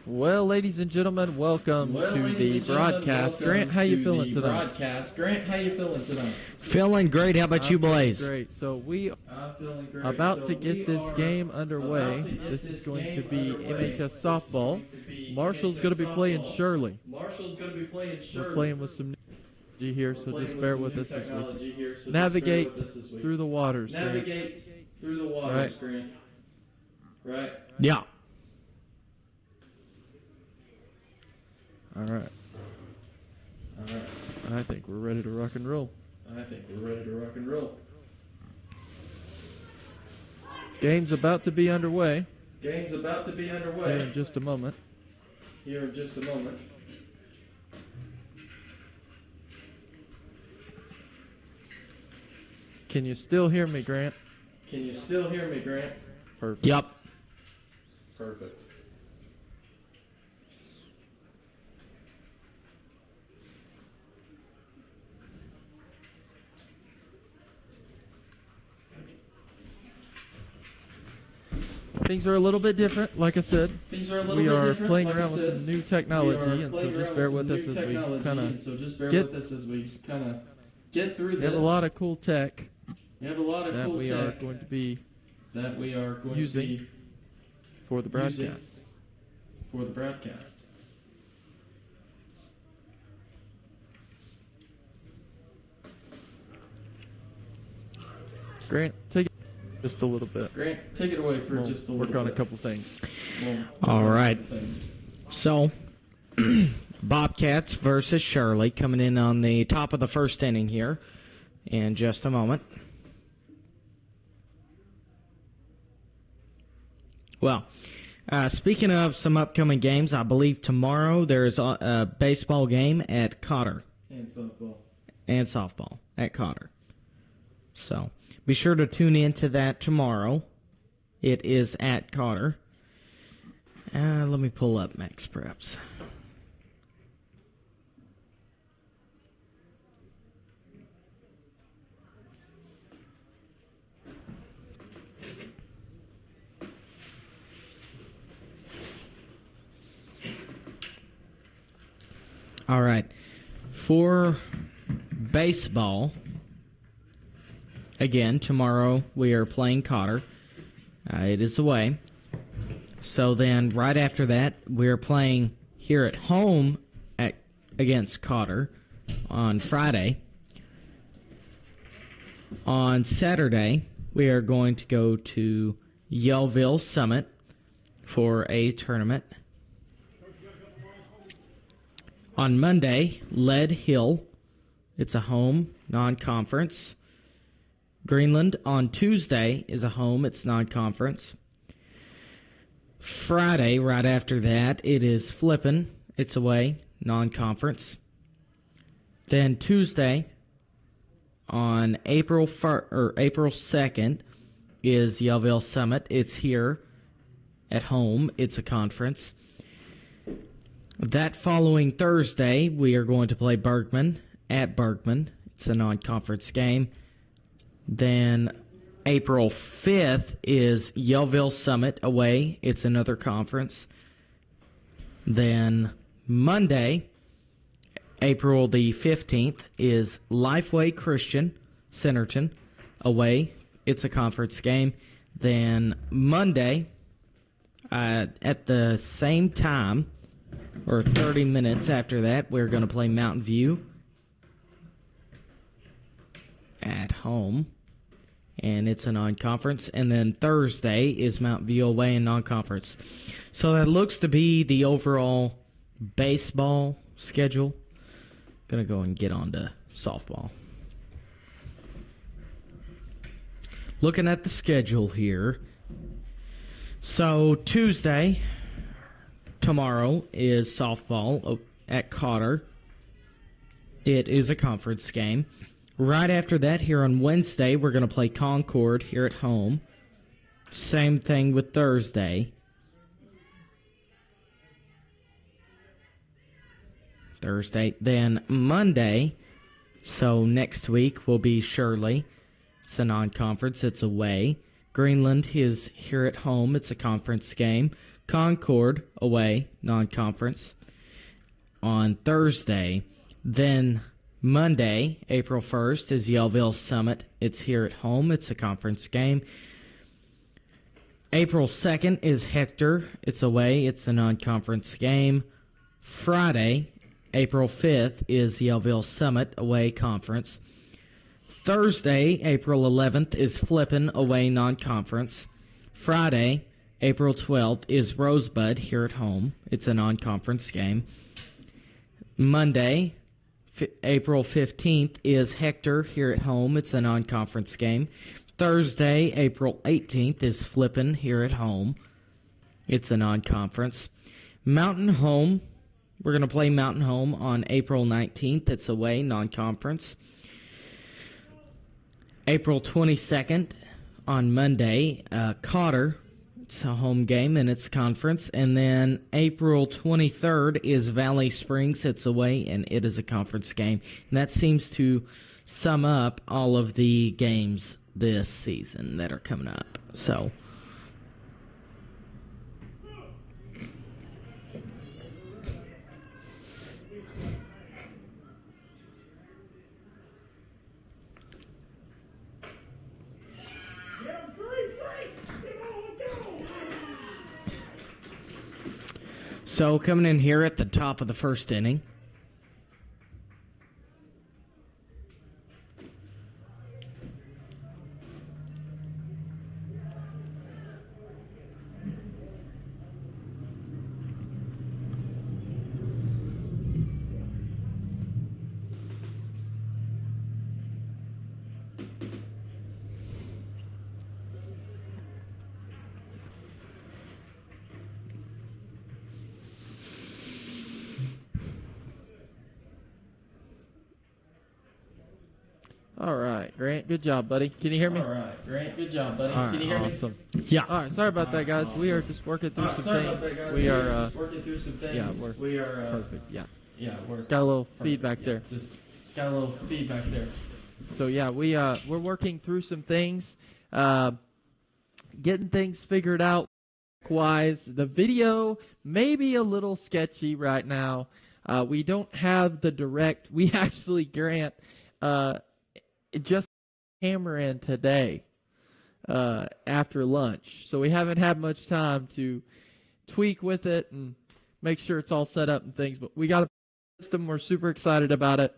Well, ladies and gentlemen, welcome to the broadcast. Grant, how you feeling tonight? Feeling great. How about you, Blaze? Great. So we are about to get this game underway. This is going to be MHS softball. Marshall's going to be playing Shirley. We're playing with some technology here, so just bear with us as we navigate through the waters, Grant. Right? Yeah. All right. I think we're ready to rock and roll. Game's about to be underway. Here in just a moment. Can you still hear me, Grant? Perfect. Yep. Perfect. Things are a little bit different, like I said. We are playing around with some new technology, and so just bear with us as we kind of get through this. We have a lot of cool tech that we are going to be using for the broadcast. Grant, take it just a little bit. Take it away for just a little bit. Work on a couple things. All right. So, Bobcats versus Shirley coming in on the top of the first inning here in just a moment. Well, speaking of some upcoming games, I believe tomorrow there is a baseball game at Cotter. And softball. And softball at Cotter. So, be sure to tune in to that tomorrow. It is at Cotter. Let me pull up Max Preps. All right. For baseball, again, tomorrow we are playing Cotter. It is away. So then right after that, we're playing here at home against Cotter on Friday. On Saturday, we are going to go to Yellville Summit for a tournament. On Monday, Lead Hill. It's a home, non-conference. Greenland on Tuesday is a home. It's non-conference. Friday, right after that, it is Flippin'. It's away, non-conference. Then Tuesday, on April 2nd, is Yellville Summit. It's here at home. It's a conference. That following Thursday, we are going to play Bergman at Bergman. It's a non-conference game. Then April 5th is Yellville Summit away. It's another conference. Then Monday, April the 15th, is Lifeway Christian, Centerton, away. It's a conference game. Then Monday, at the same time, or 30 minutes after that, we're going to play Mountain View at home. And it's a non-conference. And then Thursday is Mountain View away in non-conference. So that looks to be the overall baseball schedule. Going to go and get on to softball. Looking at the schedule here. So Tuesday, tomorrow, is softball at Cotter. It is a conference game. Right after that, here on Wednesday, we're going to play Concord here at home. Same thing with Thursday. Then Monday, so next week will be Shirley. It's a non-conference. It's away. Greenland is here at home. It's a conference game. Concord away, non-conference, on Thursday. Then Monday, April 1st, is Yellville Summit. It's here at home. It's a conference game. April 2nd is Hector. It's away. It's a non-conference game. Friday, April 5th, is Yellville Summit, away conference. Thursday, April 11th, is Flippin, away non-conference. Friday, April 12th, is Rosebud, here at home. It's a non-conference game. Monday, April 15th, is Hector, here at home. It's a non-conference game. Thursday, April 18th, is Flippin, here at home. It's a non-conference. Mountain Home, we're going to play Mountain Home on April 19th. It's away, non-conference. April 22nd, on Monday, Cotter. It's a home game and it's conference. And then April 23rd is Valley Springs. It's away and it is a conference game. And that seems to sum up all of the games this season that are coming up. So, coming in here at the top of the first inning. All right, Grant. Good job, buddy. Can you hear me? All right, Grant. Good job, buddy. All Can you right, hear awesome. Yeah. All right, sorry about that, guys. We are just working through some things. We are working through some things. yeah, we're we are perfect. Yeah, we're got a little perfect. feedback Yeah, there. Just got a little feedback there. So yeah, we're working through some things, getting things figured out. Wise, the video may be a little sketchy right now. We don't have the direct. We actually, Grant, just hammer in today after lunch, so we haven't had much time to tweak with it and make sure it's all set up and things. But we got a system. We're super excited about it.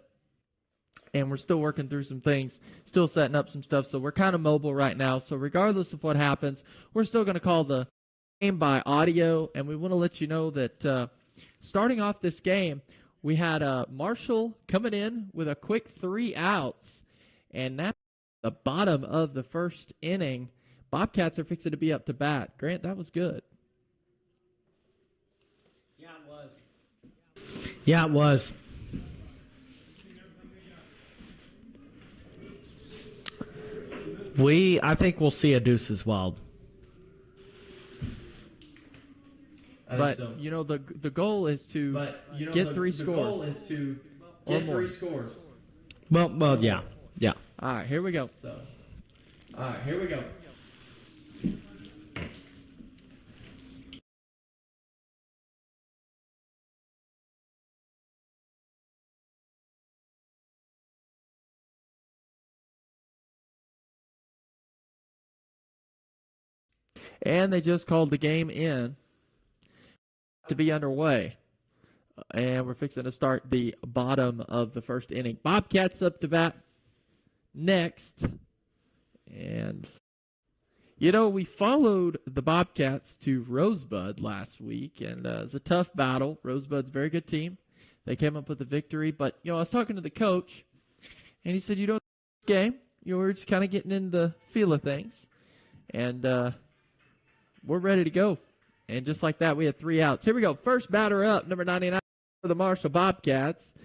And we're still working through some things, still setting up some stuff. So we're kind of mobile right now. So regardless of what happens, we're still going to call the game by audio. And we want to let you know that starting off this game, we had Marshall coming in with a quick 3 outs. And that's the bottom of the first inning. Bobcats are fixing to be up to bat. Grant, that was good. Yeah, it was. Yeah, it was. I think we'll see a Deuces Wild. But so. you know the goal is to get 3 scores. The goal is to Or get more. 3 scores. Well, yeah. All right, here we go. So, all right, here we go. And they just called the game in to be underway. And we're fixing to start the bottom of the first inning. Bobcats up to bat next. And, you know, we followed the Bobcats to Rosebud last week. And it was a tough battle. Rosebud's a very good team. They came up with a victory. But, you know, I was talking to the coach. And he said, you know, this game, you know, we're just kind of getting in the feel of things. And we're ready to go. And just like that, we had 3 outs. Here we go. First batter up, number 99 for the Marshall Bobcats.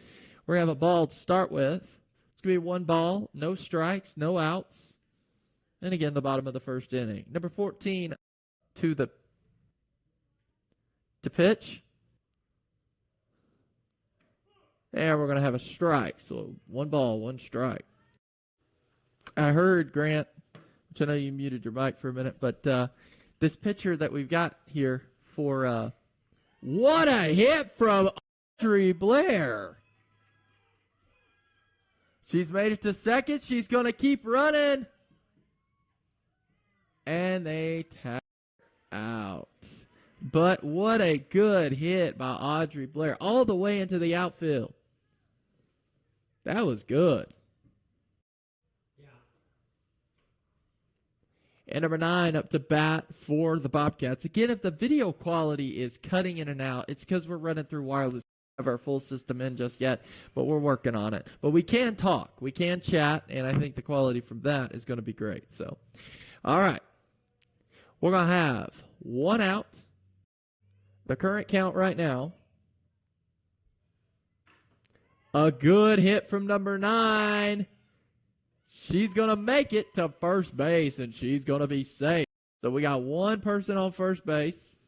We're going to have a ball to start with. It's going to be 1 ball, no strikes, no outs. And again, the bottom of the first inning. Number 14 to pitch. And we're going to have a strike. So 1 ball, 1 strike. I heard, Grant, which I know you muted your mic for a minute, but this pitcher that we've got here for what a hit from Audrey Blair. She's made it to second. She's going to keep running. And they tap out. But what a good hit by Audrey Blair. All the way into the outfield. That was good. Yeah. And number 9 up to bat for the Bobcats. Again, if the video quality is cutting in and out, it's because we're running through wireless. Have our full system in just yet, but we're working on it. But we can talk, we can chat, and I think the quality from that is going to be great. So, all right, we're going to have 1 out. The current count right now. A good hit from number 9. She's going to make it to first base, and she's going to be safe. So we got 1 person on first base.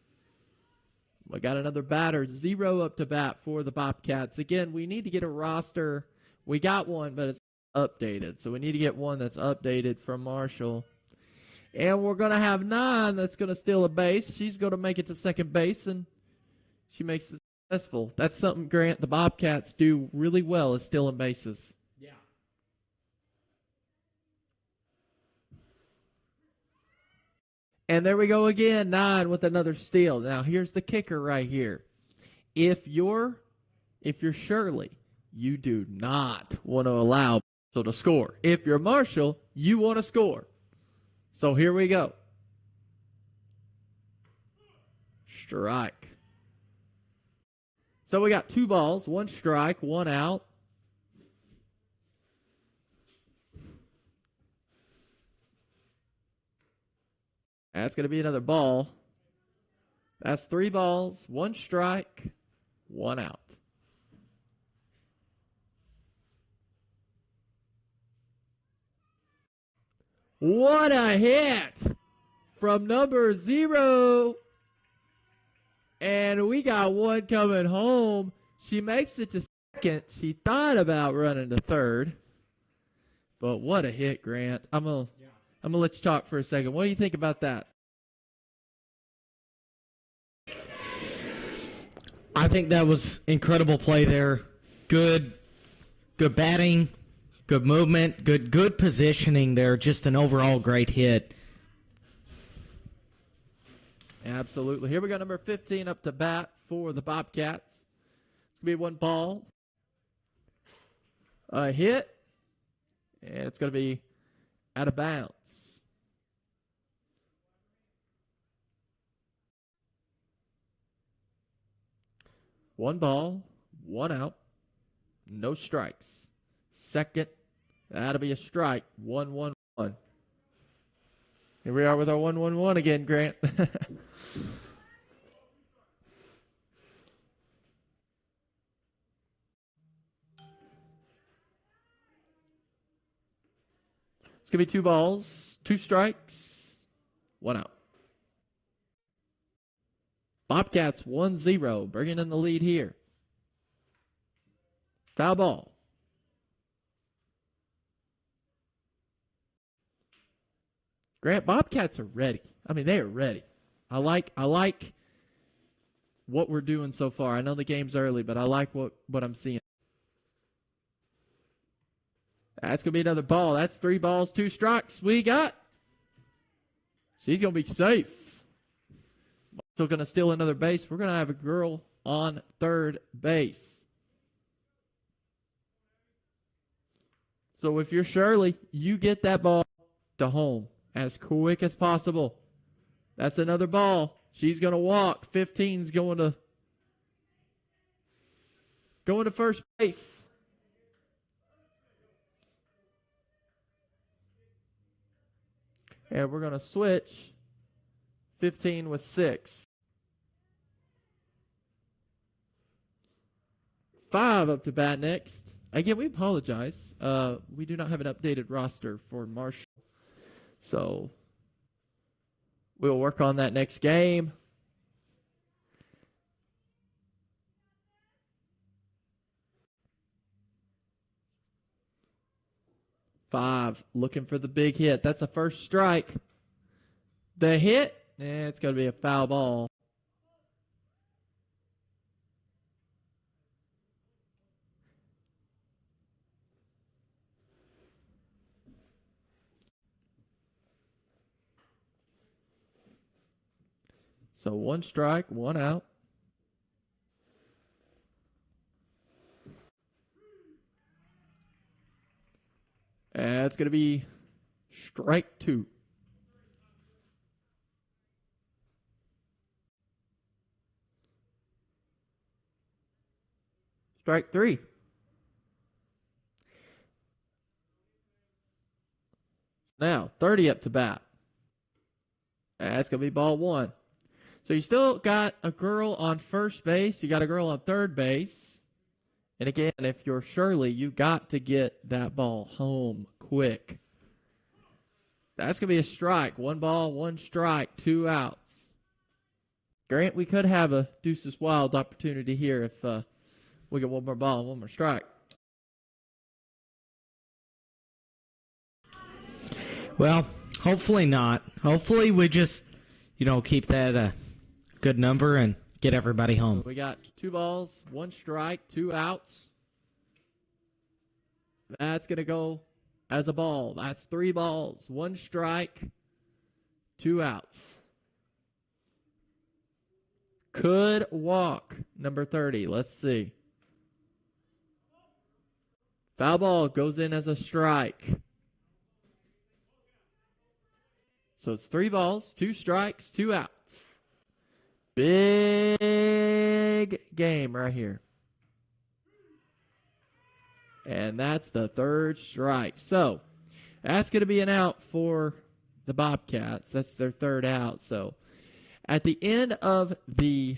We got another batter, 0 up to bat for the Bobcats. Again, we need to get a roster. We got one, but it's updated. So we need to get one that's updated from Marshall. And we're going to have 9 that's going to steal a base. She's going to make it to second base, and she makes it successful. That's something, Grant, the Bobcats do really well is stealing bases. Yeah. And there we go again, 9 with another steal. Now, here's the kicker right here. If you're Shirley, you do not want to allow Marshall to score. If you're Marshall, you want to score. So here we go. Strike. So we got 2 balls, 1 strike, 1 out. That's going to be another ball. That's 3 balls, 1 strike, 1 out. What a hit from number 0. And we got 1 coming home. She makes it to second. She thought about running to third. But what a hit, Grant. I'm going to let you talk for a second. What do you think about that? I think that was incredible play there. Good batting, good movement, good positioning there. Just an overall great hit. Absolutely. Here we go, number 15 up to bat for the Bobcats. It's going to be 1 ball. A hit. And it's going to be out of bounds. One ball, 1 out, no strikes. Second, that'll be a strike. 1-1-1. Here we are with our 1-1-1 again, Grant. It's going to be 2 balls, 2 strikes, 1 out. Bobcats 1-0, bringing in the lead here. Foul ball. Grant, Bobcats are ready. I mean, they are ready. I like what we're doing so far. I know the game's early, but I like what I'm seeing. That's going to be another ball. That's 3 balls, 2 strikes. We got. She's going to be safe. Still going to steal another base. We're going to have a girl on third base. So if you're Shirley, you get that ball to home as quick as possible. That's another ball. She's going to walk. 15's going to first base. And we're going to switch 15 with 6. 5 up to bat next. Again, we apologize. We do not have an updated roster for Marshall. So we'll work on that next game. Five, looking for the big hit. That's a first strike. The hit, it's going to be a foul ball. So 1 strike, 1 out. That's going to be strike 2. Strike 3. Now, 30 up to bat. That's going to be ball 1. So you still got a girl on first base. You got a girl on third base. And again, if you're Shirley, you got to get that ball home quick. That's going to be a strike. 1 ball, 1 strike, 2 outs. Grant, we could have a deuces wild opportunity here if we get 1 more ball and 1 more strike. Well, hopefully not. Hopefully we just, keep that a good number and get everybody home. We got 2 balls, 1 strike, 2 outs. That's going to go as a ball. That's 3 balls, 1 strike, 2 outs. Could walk, number 30. Let's see. Foul ball goes in as a strike. So it's 3 balls, 2 strikes, 2 outs. Big game right here. And that's the 3rd strike. So that's going to be an out for the Bobcats. That's their 3rd out. So at the end of the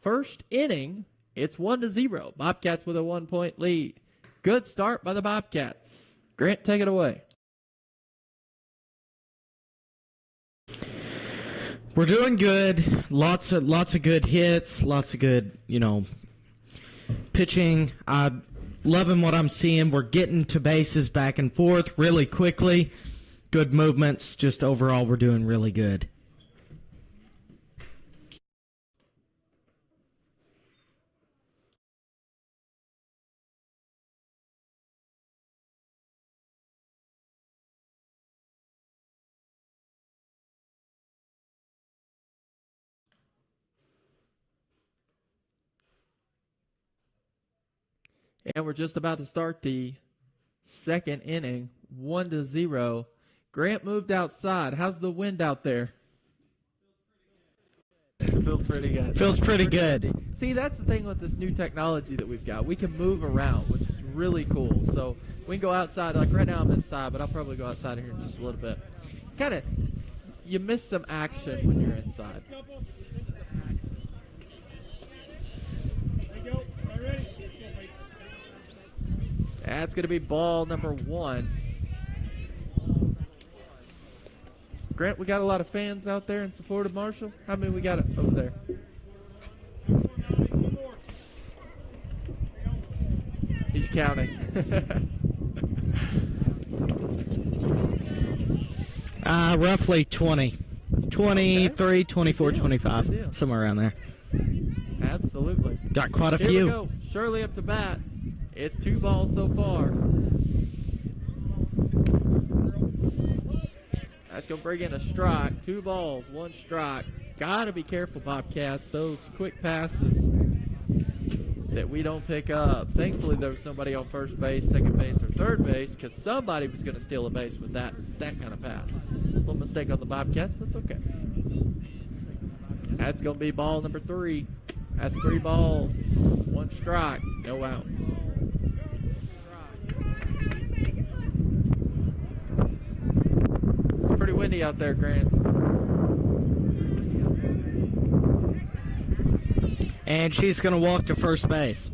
1st inning, it's 1-0. Bobcats with a 1-point lead. Good start by the Bobcats. Grant, take it away. We're doing good. Lots of good hits. Lots of good, pitching. I'm loving what I'm seeing. We're getting to bases back and forth really quickly. Good movements. Just overall, we're doing really good. And we're just about to start the 2nd inning, 1-0. Grant moved outside. How's the wind out there? It feels pretty good. Feels pretty good. See, that's the thing with this new technology that we've got. We can move around, which is really cool. So we can go outside. Like right now I'm inside, but I'll probably go outside here in just a little bit. You miss some action when you're inside. That's going to be ball number 1. Grant, we got a lot of fans out there in support of Marshall. How many we got over there? He's counting. Roughly 20. 23, 24, 25. Somewhere around there. Absolutely. Got quite a few. Here we go. Shirley up to bat. It's 2 balls so far. That's going to bring in a strike. 2 balls, 1 strike. Got to be careful, Bobcats. Those quick passes that we don't pick up. Thankfully, there was nobody on first base, second base, or third base because somebody was going to steal a base with that kind of pass. A little mistake on the Bobcats, but it's okay. That's going to be ball number 3. That's 3 balls, 1 strike, no outs. It's pretty windy out there, Grant. And she's going to walk to first base.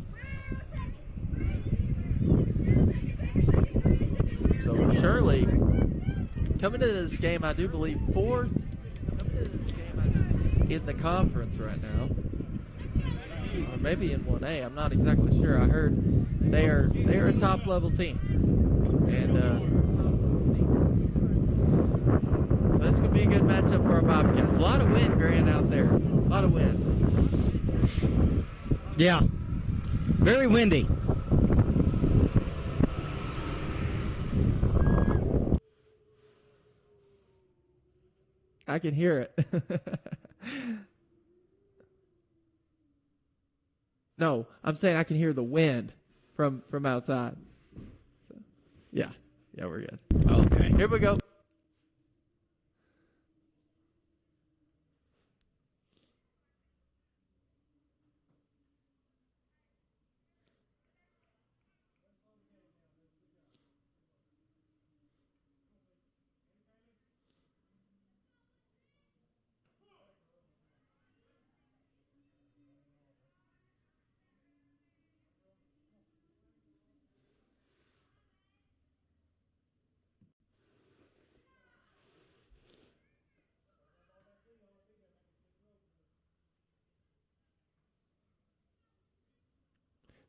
So Shirley, coming into this game, I do believe 4th in the conference right now. Or maybe in 1A. I'm not exactly sure. I heard they're a top level team, and so this could be a good matchup for our Bobcats. A lot of wind, Grant, out there. A lot of wind. Yeah, very windy. I can hear it. No, I'm saying I can hear the wind from outside. So, yeah, we're good. Okay. Here we go.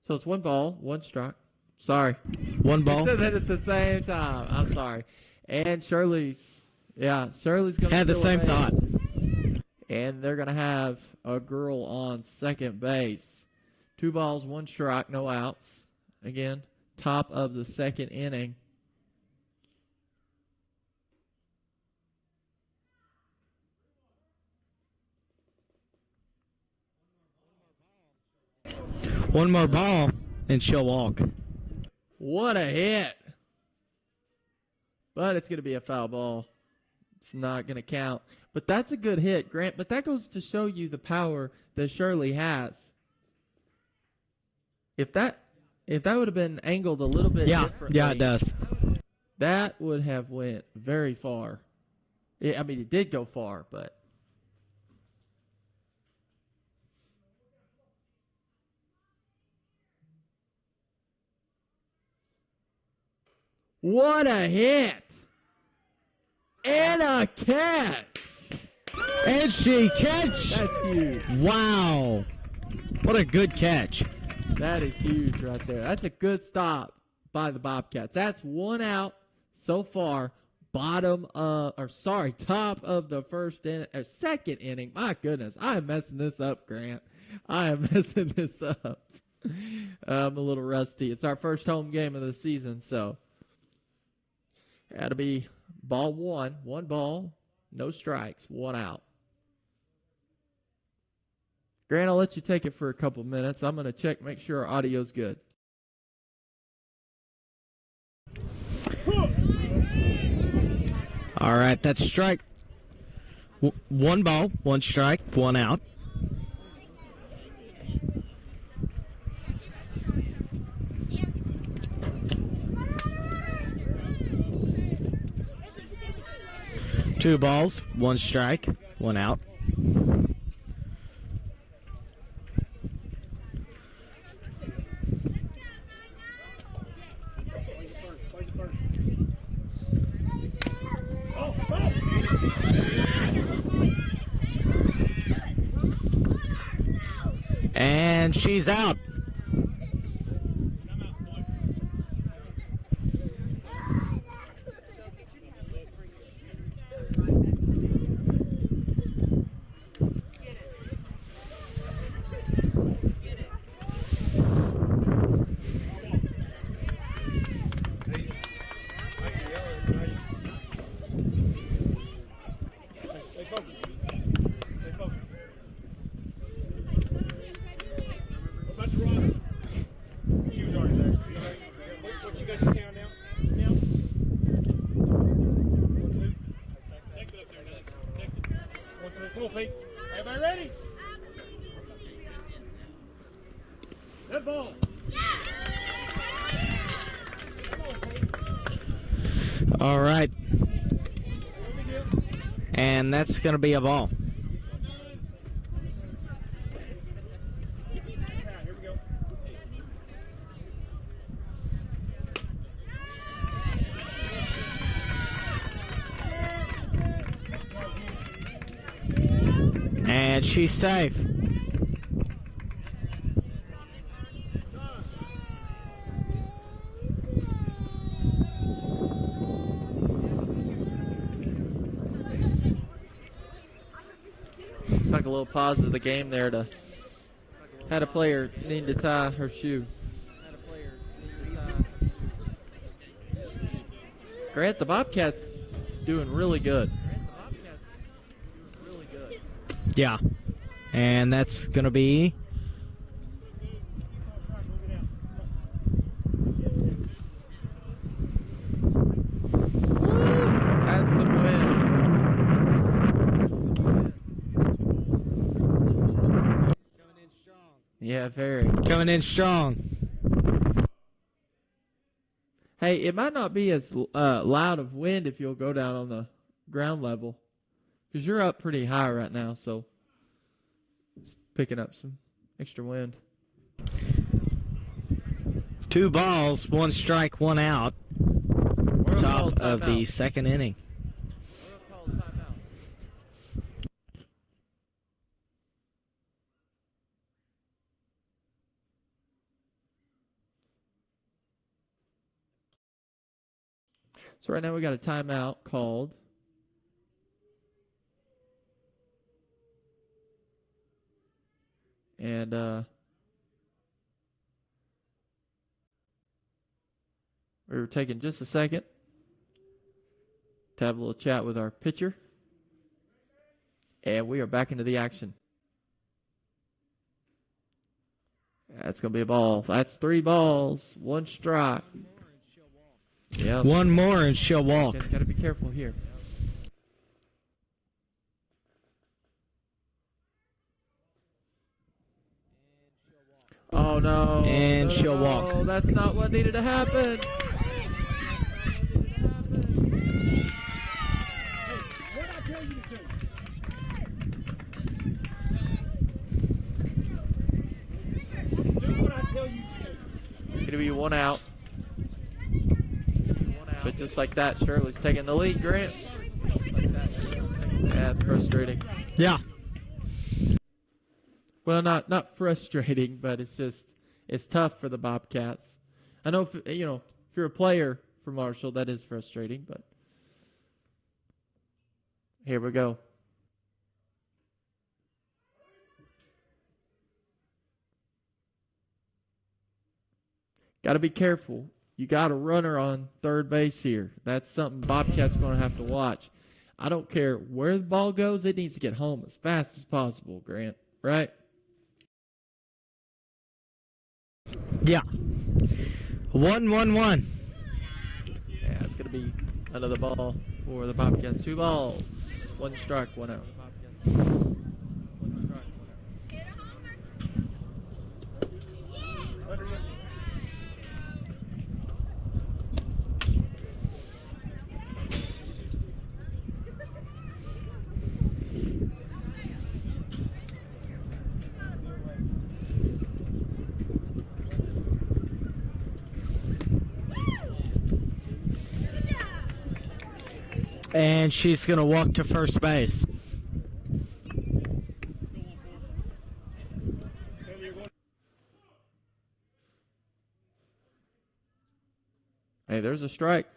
So it's 1 ball, 1 strike. Sorry. 1 ball. We said that at the same time. I'm sorry. And Shirley's going to Had the same thought. And they're going to have a girl on second base. 2 balls, 1 strike, no outs. Again, top of the second inning. One more ball, and she'll walk. What a hit. But it's going to be a foul ball. It's not going to count. But that's a good hit, Grant. But that goes to show you the power that Shirley has. If that would have been angled a little bit differently. Yeah, it does. That would have went very far. It did go far, but. What a hit! And a catch! And she catch! That's huge. Wow. What a good catch. That is huge right there. That's a good stop by the Bobcats. That's 1 out so far. Top of the second inning. My goodness, I am messing this up, Grant. I am messing this up. I'm a little rusty. It's our first home game of the season, so that'll be ball 1. 1 ball, no strikes, 1 out. Grant, I'll let you take it for a couple minutes. I'm going to make sure our audio's good. All right, that's strike. 1 ball, 1 strike, 1 out. Two balls, 1 strike, 1 out. And she's out. Everybody ready? Good ball. All right. And that's going to be a ball. Here we go. And she's safe. It's like a little pause of the game there to had a player need to tie her shoe. Grant, the Bobcats doing really good. Yeah. And that's going to be Yeah, very. Coming in strong. Hey, it might not be as loud of wind if you'll go down on the ground level, because you're up pretty high right now, so it's picking up some extra wind. 2 balls, 1 strike, 1 out. Top of the second inning. We're gonna call a timeout. So right now we got a timeout called. And we were taking just a second to have a little chat with our pitcher. And we are back into the action. That's going to be a ball. That's 3 balls, 1 strike. Yep. 1 more and she'll walk. Got to be careful here. Oh, no. And No, she'll no, walk. that's not what needed to happen. What I tell you to do? Do what I tell you to do. It's going to be 1 out. But just like that, Shirley's taking the lead, Grant. Yeah, it's frustrating. Yeah. Well, not frustrating, but it's tough for the Bobcats. I know if you're a player for Marshall, that is frustrating, but here we go. Got to be careful. You got a runner on third base here. That's something Bobcats going to have to watch. I don't care where the ball goes. It needs to get home as fast as possible, Grant. Right? Yeah. 1-1-1. Yeah, it's going to be another ball for the Bobcats. 2 balls. 1 strike, 1 out. And she's going to walk to first base. Hey, there's a strike.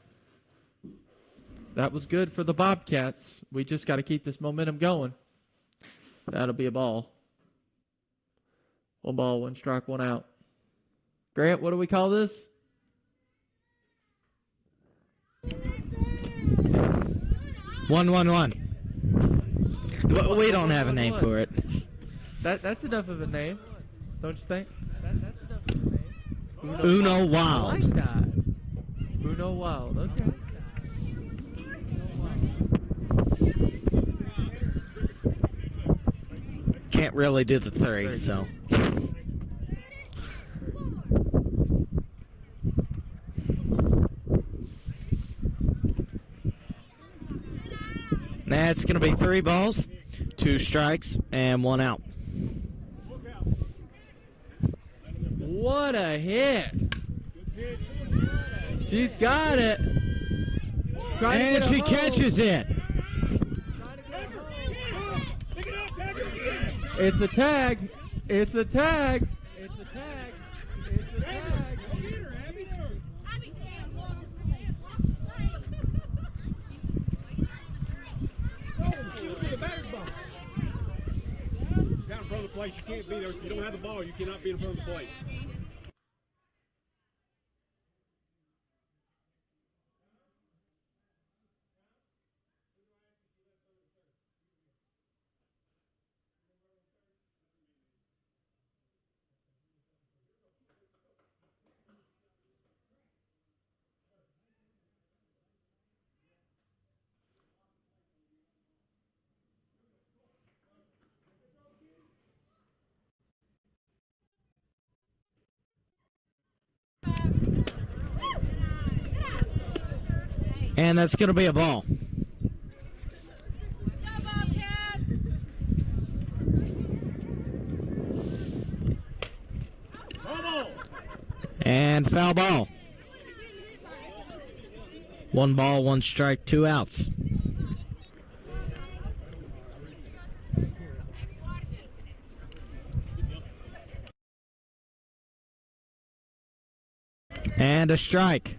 That was good for the Bobcats. We just got to keep this momentum going. That'll be a ball. 1 ball, 1 strike, 1 out. Grant, what do we call this? 1-1-1. We don't have a name for it. That's enough of a name, don't you think? That's enough of a name. Uno I Wild. like that. Uno Wild. Okay. Can't really do the 3, so. That's going to be 3 balls, 2 strikes, and 1 out. What a hit. She's got it. And she catches it. It's a tag. It's a tag. It's a tag. It's a tag. She was in the batter's box. She's out in front of the plate. You can't be there. If you don't have the ball, you cannot be in front of the plate. And that's going to be a ball. And foul ball. 1 ball, 1 strike, 2 outs. And a strike.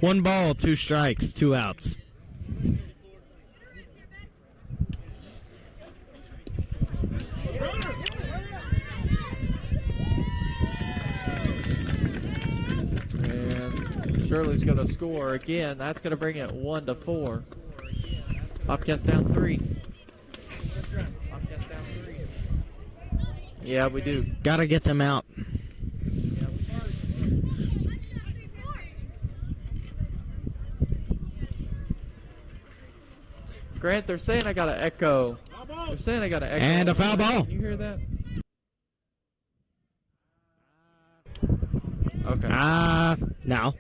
1 ball, 2 strikes, 2 outs. And Shirley's going to score again. That's going to bring it 1-4. Bobcats down 3. Bobcats down 3. Yeah, we do. Got to get them out. Grant, they're saying I got an echo. They're saying I got an echo. And a foul ball. Can you hear that? Okay. No.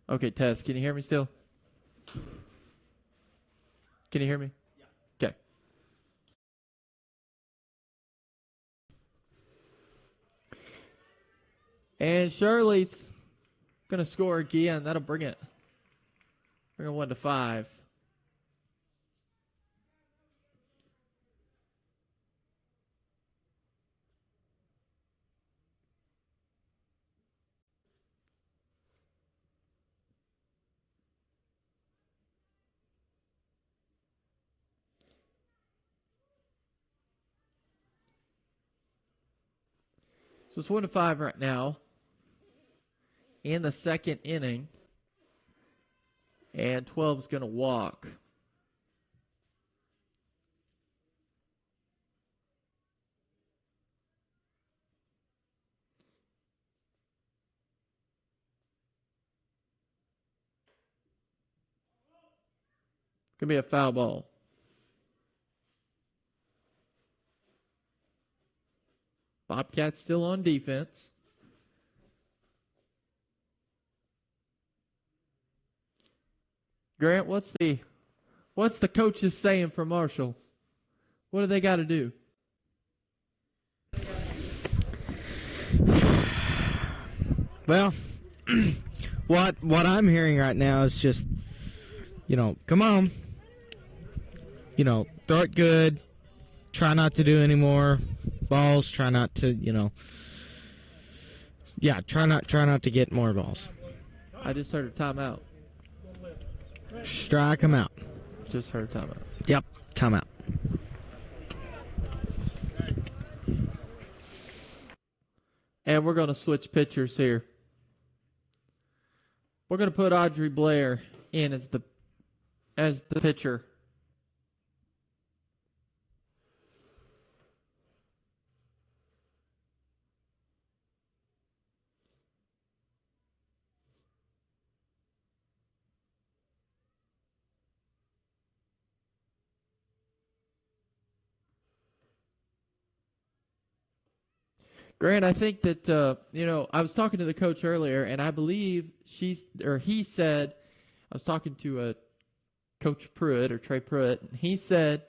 Okay, Tess, can you hear me still? Can you hear me? Yeah. Okay. And Shirley's gonna score again. That'll bring it 1-5. So it's 1-5 right now in the second inning. And 12's going to walk. Going to be a foul ball. Bobcats still on defense. Grant, what's the coaches saying for Marshall? What do they got to do? Well, what I'm hearing right now is just, come on. Throw it good. Try not to do any more balls. Try not to, try not to get more balls. I just heard a timeout. Strike them out. Just heard a timeout. Yep, timeout. And we're going to switch pitchers here. We're going to put Audrey Blair in as the pitcher. Grant, I think that, I was talking to the coach earlier, and I believe he said, I was talking to Coach Pruitt, or Trey Pruitt, and he said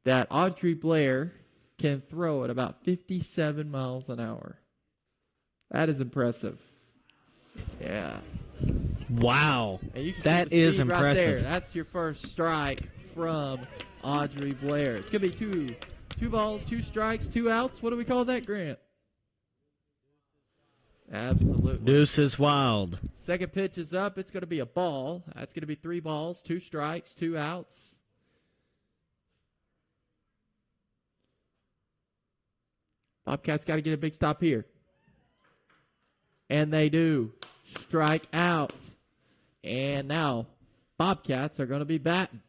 that Audrey Blair can throw at about 57 miles an hour. That is impressive. Yeah. Wow. And you can that see the is speed right impressive. there. That's your first strike from Audrey Blair. It's going to be two balls, 2 strikes, 2 outs. What do we call that, Grant? Absolutely. Deuce is wild. Second pitch is up. It's going to be a ball. That's going to be 3 balls, 2 strikes, 2 outs. Bobcats got to get a big stop here. And they do. Strike out. And now Bobcats are going to be batting.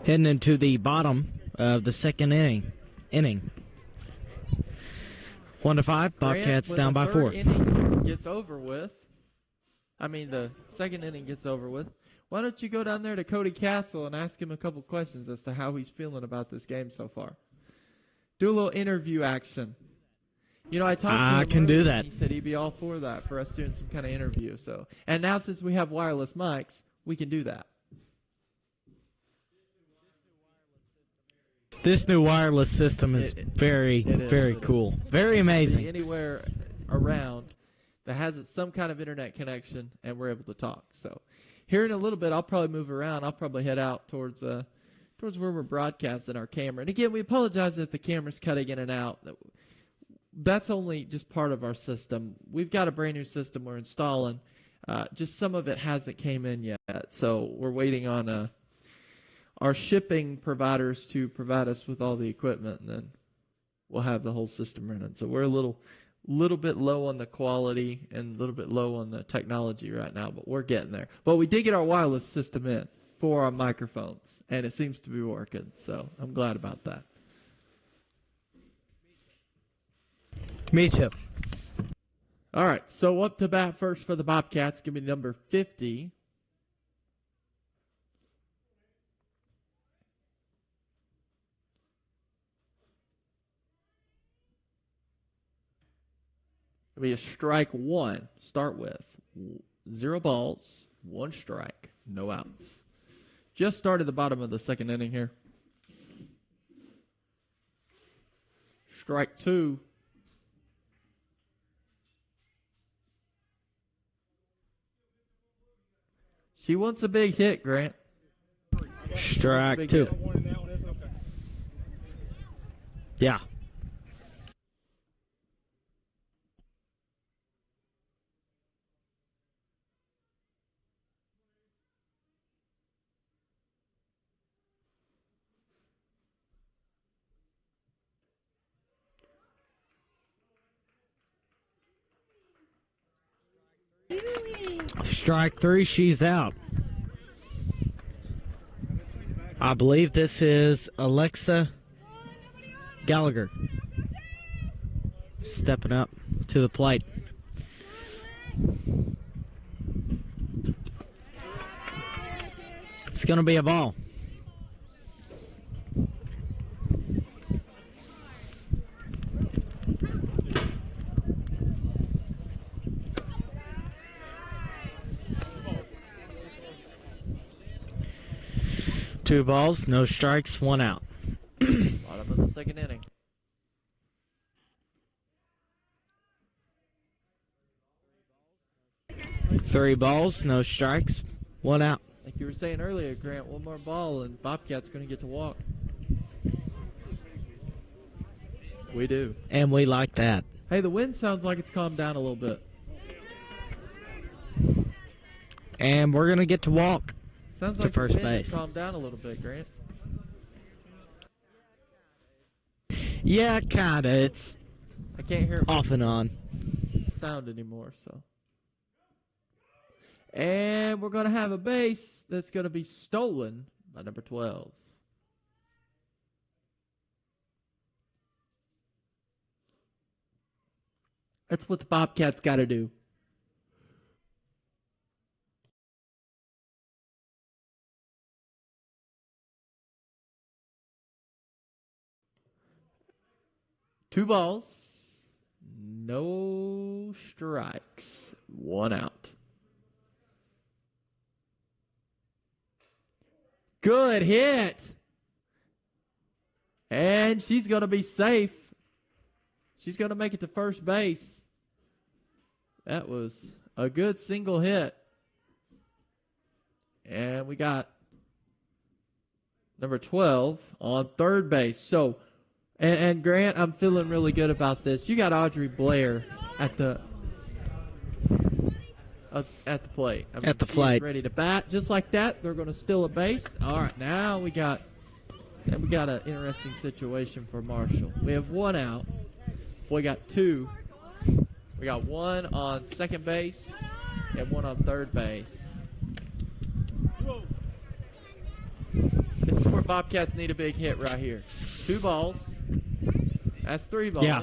Heading into the bottom of the second inning. 1-5. Bobcats down by 4. The inning gets over with. The second inning gets over with. Why don't you go down there to Cody Castle and ask him a couple questions as to how he's feeling about this game so far? Do a little interview action. I talked to him. I can do that. He said he'd be all for that, for us doing some kind of interview. And now since we have wireless mics, we can do that. This new wireless system is very cool. Very amazing. Anywhere around that has some kind of internet connection, and we're able to talk. So here in a little bit, I'll probably move around. I'll probably head out towards where we're broadcasting our camera. And again, we apologize if the camera's cutting in and out. That's only just part of our system. We've got a brand new system we're installing. Just some of it hasn't came in yet. So we're waiting on our shipping providers to provide us with all the equipment, and then we'll have the whole system running. So we're a little bit low on the quality and a little bit low on the technology right now, but we're getting there. But we did get our wireless system in for our microphones, and it seems to be working. So I'm glad about that. Me too. All right, so up to bat first for the Bobcats, give me number 50. It'll be a strike 1. Start with 0 balls, 1 strike, no outs. Just started the bottom of the second inning here. Strike 2. She wants a big hit, Grant. Strike 2. Yeah. Strike 3, she's out. I believe this is Alexa Gallagher stepping up to the plate. It's going to be a ball. Two balls, no strikes, 1 out. Bottom of the second inning. Three balls, no strikes, 1 out. Like you were saying earlier, Grant, 1 more ball and Bobcat's going to get to walk. We do. And we like that. Hey, the wind sounds like it's calmed down a little bit. And we're going to get to walk. Sounds to like first the wind base. has calmed down a little bit, Grant. Yeah, kind of. It's I can't hear off and on. sound anymore, so. And we're going to have a base that's going to be stolen by number 12. That's what the Bobcats got to do. Two balls, no strikes, 1 out. Good hit. And she's going to be safe. She's going to make it to first base. That was a good single hit. And we got number 12 on third base. So, and Grant, I'm feeling really good about this. You got Audrey Blair at the plate. I mean, At the she's plate. ready to bat just like that. They're going to steal a base. All right, now we got an interesting situation for Marshall. We have one out. We got two. We got one on second base and one on third base. This is where Bobcats need a big hit right here. 2 balls. That's 3 balls. Yeah.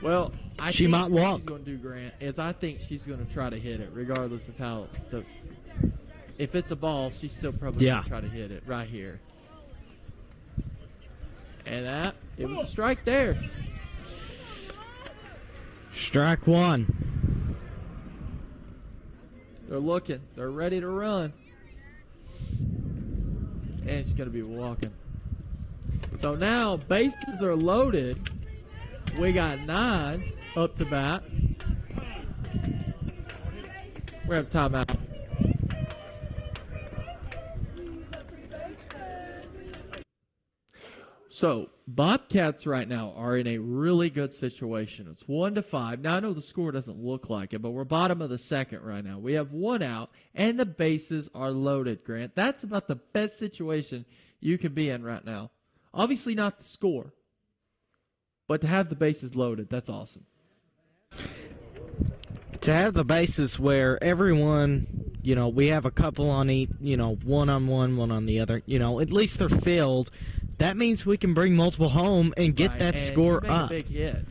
Well, I She think might what walk. she's going to do, Grant, is I think she's going to try to hit it, regardless of how if it's a ball, she's still probably going to try to hit it right here. And it was a strike there. Strike 1. They're looking. They're ready to run. And she's going to be walking. So now bases are loaded. We got 9 up to bat. We have timeout. So Bobcats right now are in a really good situation. It's 1-5. Now I know the score doesn't look like it, but we're bottom of the second right now. We have 1 out, and the bases are loaded, Grant. That's about the best situation you can be in right now. Obviously not the score, but to have the bases loaded, that's awesome. To have the bases where everyone, we have a couple on each, one on one on the other, at least they're filled. That means we can bring multiple home and get that and score you make up. a big hit.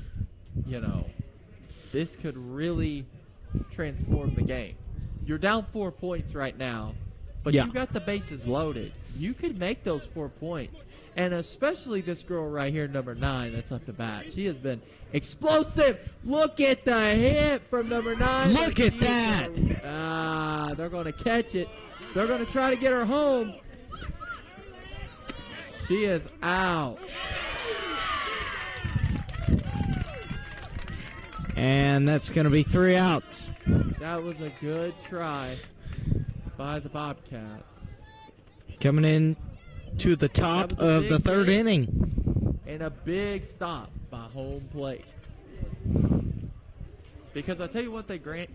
This could really transform the game. You're down 4 points right now, but you got the bases loaded. You could make those 4 points. And especially this girl right here, number 9, that's up to bat. She has been explosive. Look at the hit from number 9. Look at that. They're going to catch it. They're going to try to get her home. She is out. And that's going to be 3 outs. That was a good try by the Bobcats. Coming in to the top of the third inning. And a big stop by home plate. Because I tell you what, Grant,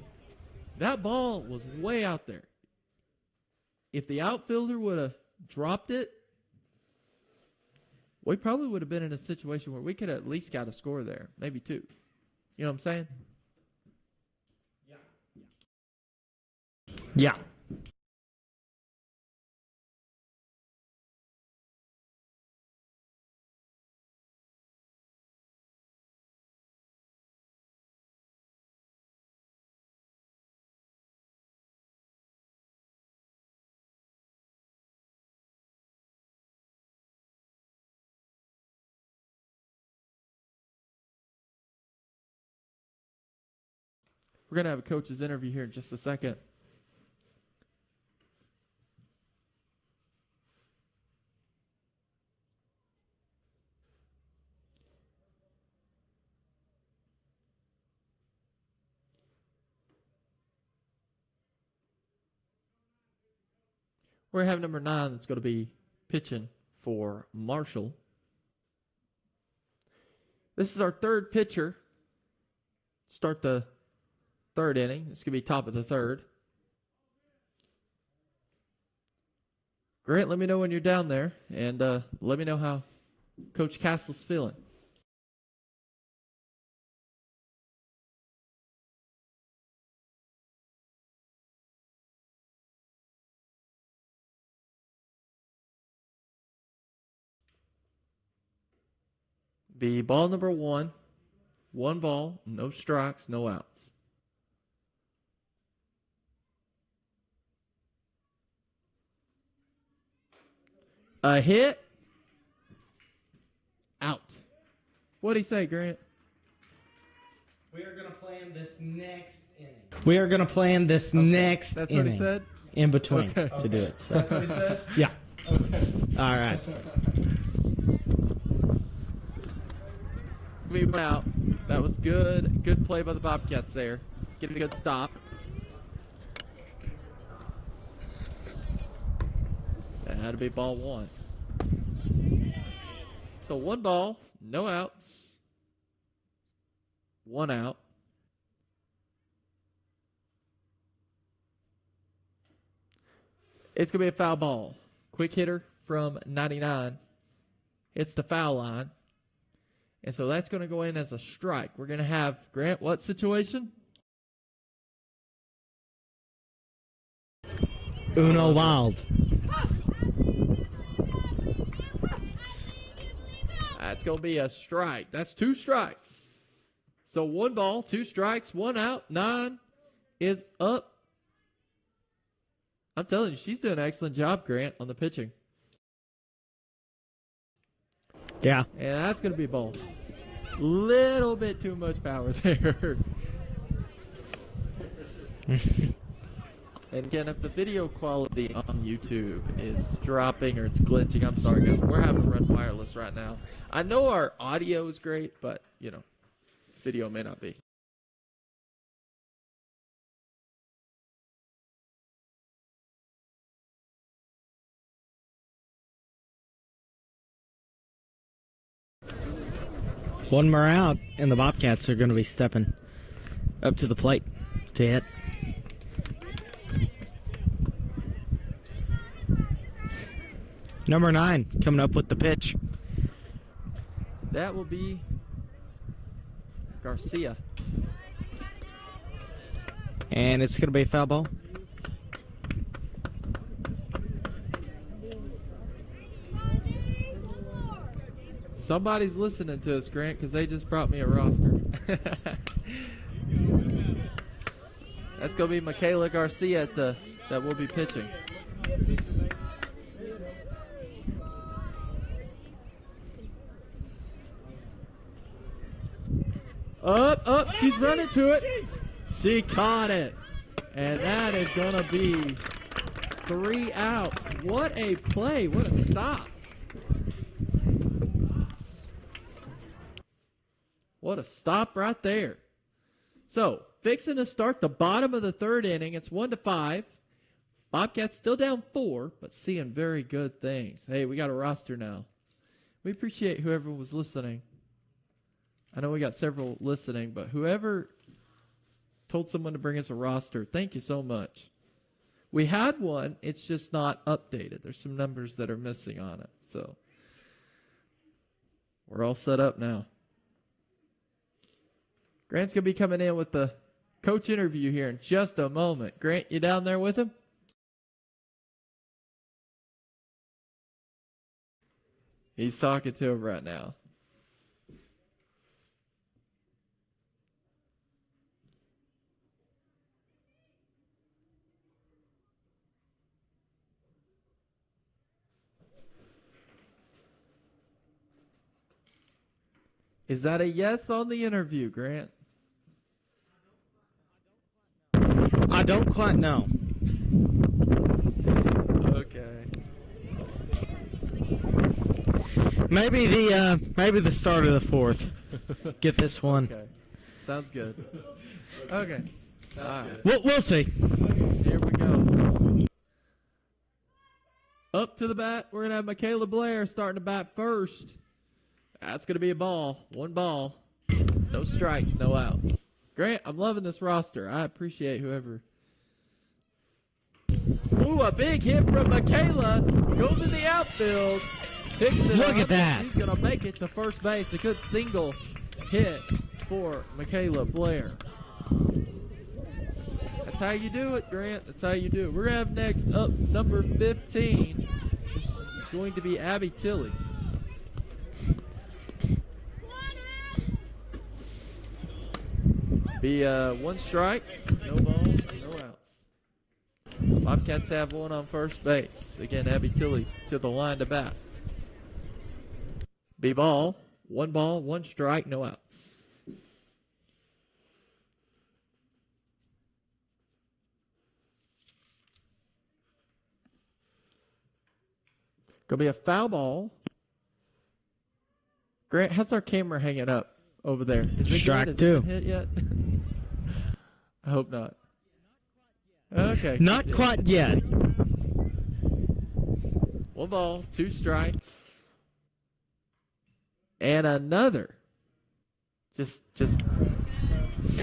that ball was way out there. If the outfielder would have dropped it, we probably would have been in a situation where we could have at least got a score there. Maybe 2. You know what I'm saying? Yeah. We're going to have a coach's interview here in just a second. We're going to have number 9 that's going to be pitching for Marshall. This is our third pitcher. Start the third inning. It's going to be top of the third. Grant, let me know when you're down there, and let me know how Coach Castle's feeling. Be ball number 1. 1 ball, no strikes, no outs. A hit. Out. What'd he say, Grant? We are going to plan this next inning. We are going to plan this next That's inning. what he said? In between to do it. So. That's what he said? Yeah. Okay. All right. We went out. That was good. Good play by the Bobcats there. Getting a good stop. That'll be ball one. So 1 ball, no outs. 1 out. It's going to be a foul ball. Quick hitter from 99. It's the foul line. And so that's going to go in as a strike. We're going to have, Grant, what situation? Uno Wild. That's going to be a strike. That's 2 strikes. So 1 ball, 2 strikes, 1 out. 9 is up. I'm telling you, she's doing an excellent job, Grant, on the pitching. Yeah. And that's going to be a ball. Little bit too much power there. And again, if the video quality on YouTube is dropping or it's glitching, I'm sorry, guys. We're having to run wireless right now. I know our audio is great, but, video may not be. One more out, and the Bobcats are going to be stepping up to the plate to hit. Number 9 coming up with the pitch. That will be Garcia. And it's going to be a foul ball. Somebody's listening to us, Grant, because they just brought me a roster. That's going to be Michaela Garcia that will be pitching. Up, she's running to it. She caught it. And that is going to be 3 outs. What a play. What a stop. What a stop right there. So, fixing to start the bottom of the 3rd inning. It's 1-5. Bobcats still down 4, but seeing very good things. Hey, we got a roster now. We appreciate whoever was listening. I know we got several listening, but whoever told someone to bring us a roster, thank you so much. We had one, it's just not updated. There's some numbers that are missing on it. So, we're all set up now. Grant's going to be coming in with the coach interview here in just a moment. Grant, you down there with him? He's talking to him right now. Is that a yes on the interview, Grant? I don't quite know. Okay. Maybe the start of the 4th. Get this one. Okay. Sounds good. Okay. Sounds good. We'll see. Here we go. Up to the bat, we're going to have Michaela Blair starting to bat first. That's going to be a ball. 1 ball. No strikes, no outs. Grant, I'm loving this roster. I appreciate whoever. Ooh, a big hit from Michaela. Goes in the outfield. Picks it up. Look at that. She's going to make it to first base. A good single hit for Michaela Blair. That's how you do it, Grant. That's how you do it. We're going to have next up number 15. This is going to be Abby Tilley. Be 1 strike, no balls, no outs. Bobcats have 1 on first base. Again, Abby Tilley to the line to bat. Be ball, 1 strike, no outs. Gonna be a foul ball. Grant, how's our camera hanging up over there? Is it Strike good? Has 2. it been hit yet? I hope not. Okay. Not quite yet. 1 One ball, two strikes. And another. Just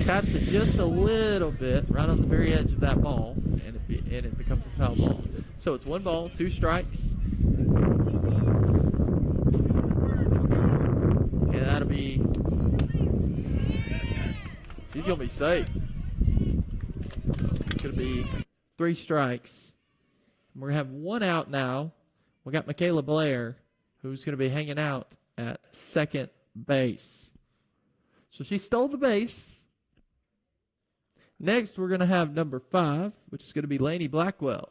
taps it just a little bit right on the very edge of that ball, and it becomes a foul ball. So it's one ball, two strikes. And that'll be... She's going to be safe. So it's going to be 3 strikes. We're going to have 1 out now. We got Michaela Blair, who's going to be hanging out at second base. So she stole the base. Next, we're going to have number 5, which is going to be Lainey Blackwell.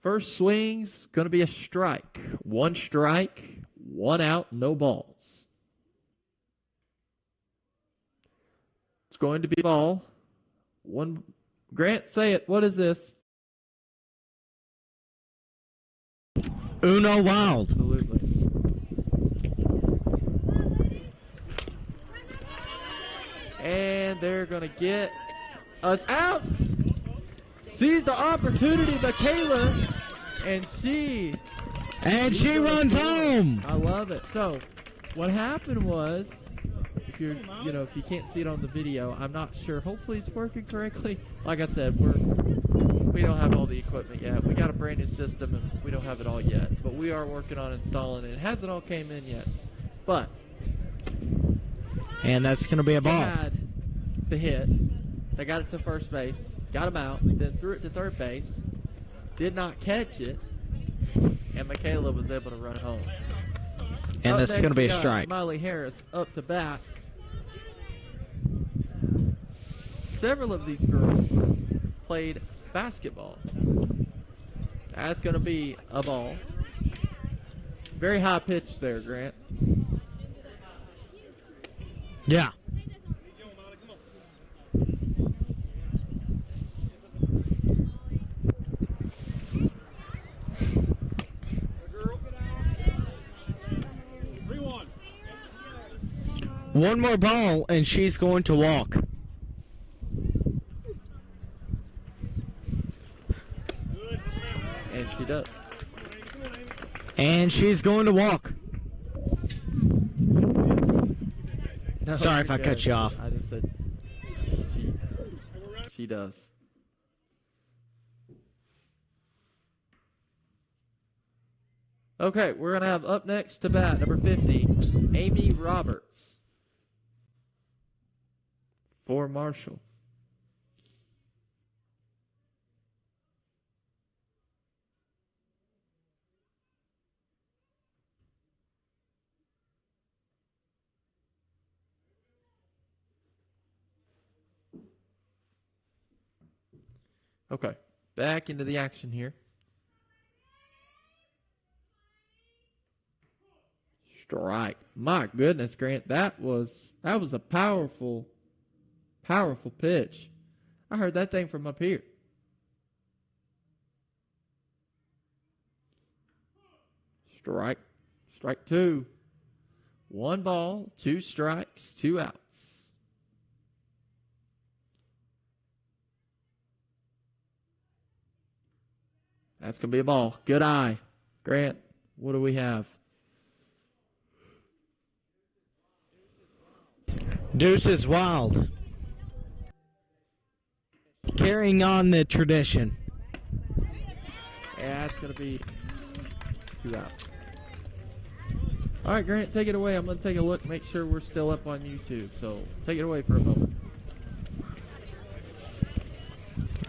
First swing's going to be a strike. 1 strike, 1 out, no balls. It's going to be ball. One. Grant, say it. What is this? Uno Wild. Absolutely. And they're going to get us out. Sees the opportunity, Michaela, and she runs home. I love it. So, what happened was, if you can't see it on the video, I'm not sure. Hopefully, it's working correctly. Like I said, we don't have all the equipment yet. We got a brand new system, and we don't have it all yet. But we are working on installing it. It hasn't all came in yet, but and that's going to be a ball. they had the hit. They got it to first base, got him out, then threw it to third base, did not catch it, and Michaela was able to run home. And Up that's next, going to be we a got strike. Miley Harris up to bat. Several of these girls played basketball. That's going to be a ball. Very high pitch there, Grant. Yeah. One more ball, and she's going to walk. And she does. And she's going to walk. No, Sorry if I you're cut good. you off. I just said she does. Okay, we're going to have up next to bat, number 50, Amy Roberts for Marshall. Okay, back into the action here. Strike. My goodness, Grant, that was a powerful pitch. I heard that thing from up here. Strike. Strike 2. 1 ball, 2 strikes, 2 outs. That's going to be a ball. Good eye. Grant, what do we have? Deuces Wild. Carrying on the tradition. Yeah, that's going to be 2 outs. All right, Grant, take it away. I'm going to take a look, make sure we're still up on YouTube. So take it away for a moment.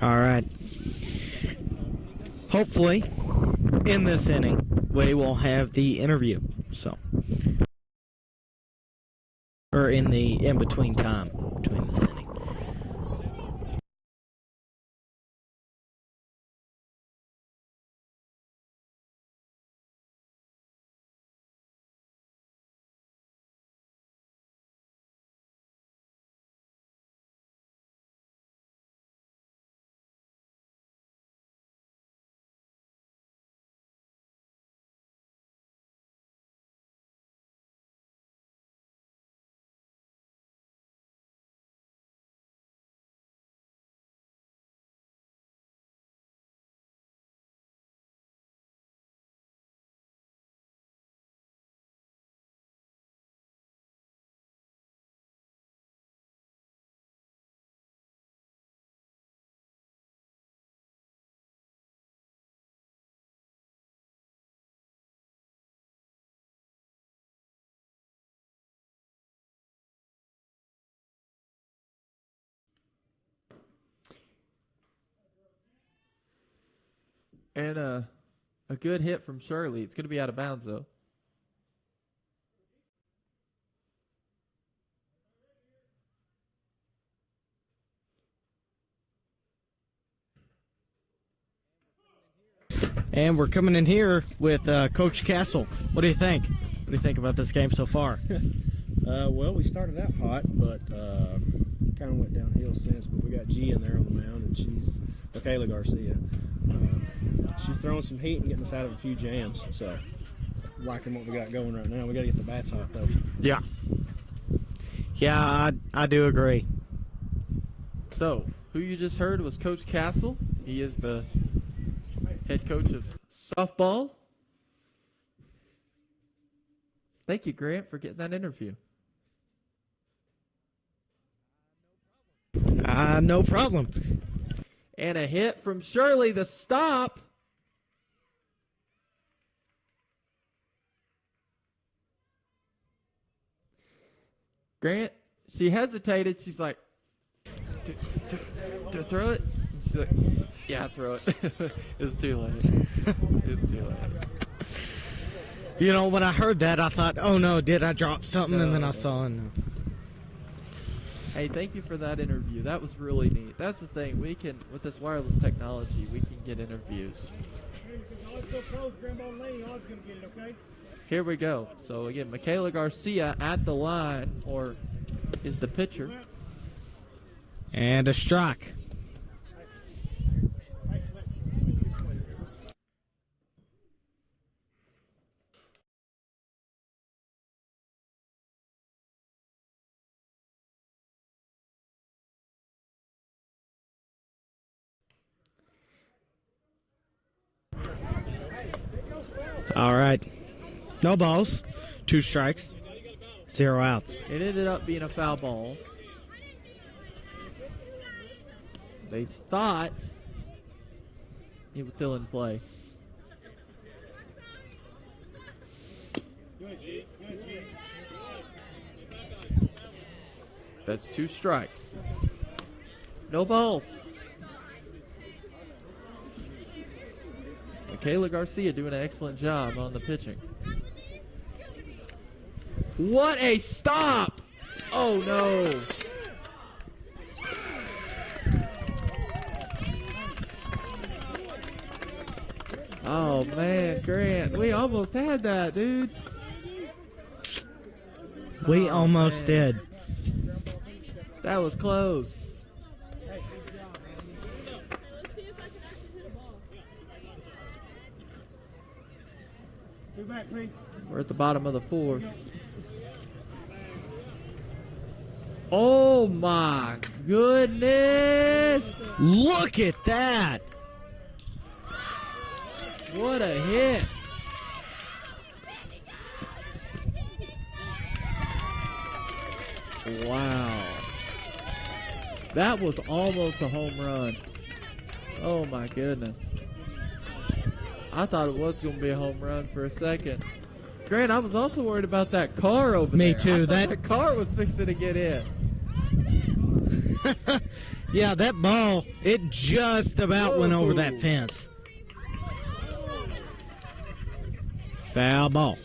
All right. Hopefully, in this inning, we will have the interview. Or in the in-between time between this inning. And a good hit from Shirley. It's going to be out of bounds, though. And we're coming in here with Coach Castle. What do you think? What do you think about this game so far? Well, we started out hot, but kind of went downhill since. But we got G in there on the mound, and she's Michaela Garcia. She's throwing some heat and getting us out of a few jams. So, liking what we got going right now. We got to get the bats hot, though. Yeah. Yeah, I do agree. So, who you just heard was Coach Castle. He is the head coach of softball. Thank you, Grant, for getting that interview. No problem. And a hit from Shirley, the stop. Grant, she hesitated. She's like, to throw it? And she's like, yeah, throw it. It's too late. It's too late. You know, when I heard that, I thought, oh no, did I drop something? No, and then I no. saw it. No. Hey, thank you for that interview. That was really neat. That's the thing. We can, with this wireless technology, we can get interviews. Here we go. So again, Michaela Garcia at the line, or is the pitcher. And a strike. All right. No balls. 2 strikes. 0 outs. It ended up being a foul ball. They thought it was still in play. That's 2 strikes. No balls. Michaela Garcia doing an excellent job on the pitching. What a stop! Oh no! Oh man, Grant, we almost had that, dude. We Oh, almost man. did. That was close. We're at the bottom of the 4th. Oh my goodness! Look at that. What a hit! Wow. That was almost a home run. Oh my goodness. I thought it was going to be a home run for a second. Grant, I was also worried about that car over Me there. too. I thought That car was fixing to get in. Yeah, that ball, it just about went over that Whoa. fence. Foul ball.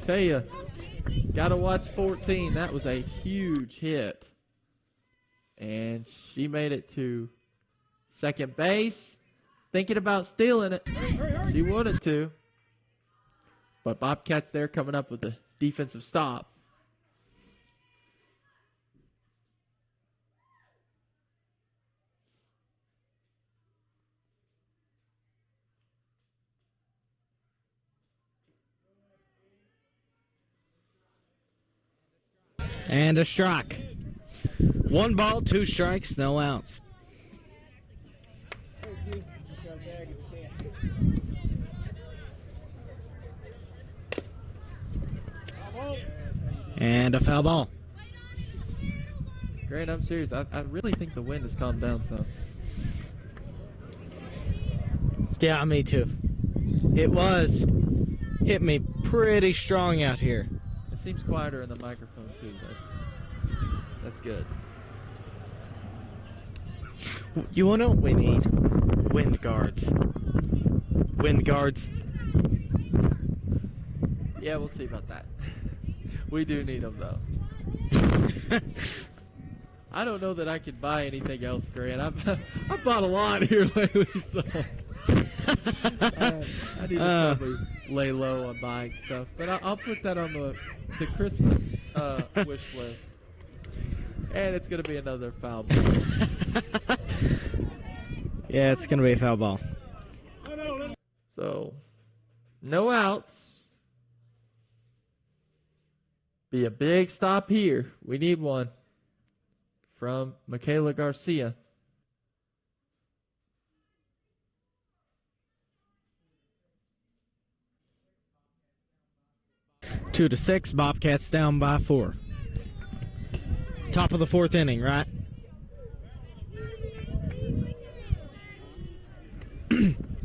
Tell you, got to watch 14. That was a huge hit. And she made it to second base. Thinking about stealing it. She wanted to. But Bobcats there coming up with the defensive stop. And a strike. 1 ball, 2 strikes, no outs. And a foul ball. Grant, I'm serious. I really think the wind has calmed down some. Yeah, me too. It was. Hit me pretty strong out here. It seems quieter in the microphone, too. That's good. You want to know what we need? wind guards. Wind guards. Yeah, we'll see about that. We do need them, though. I don't know that I could buy anything else, Grant. I've bought a lot here lately, so I need to probably lay low on buying stuff. But I'll put that on the Christmas wish list. And it's going to be another foul ball. Yeah, it's going to be a foul ball. So, no outs. Be a big stop here. We need one from Michaela Garcia. Two to 6, Bobcats down by 4. Top of the 4th inning, right?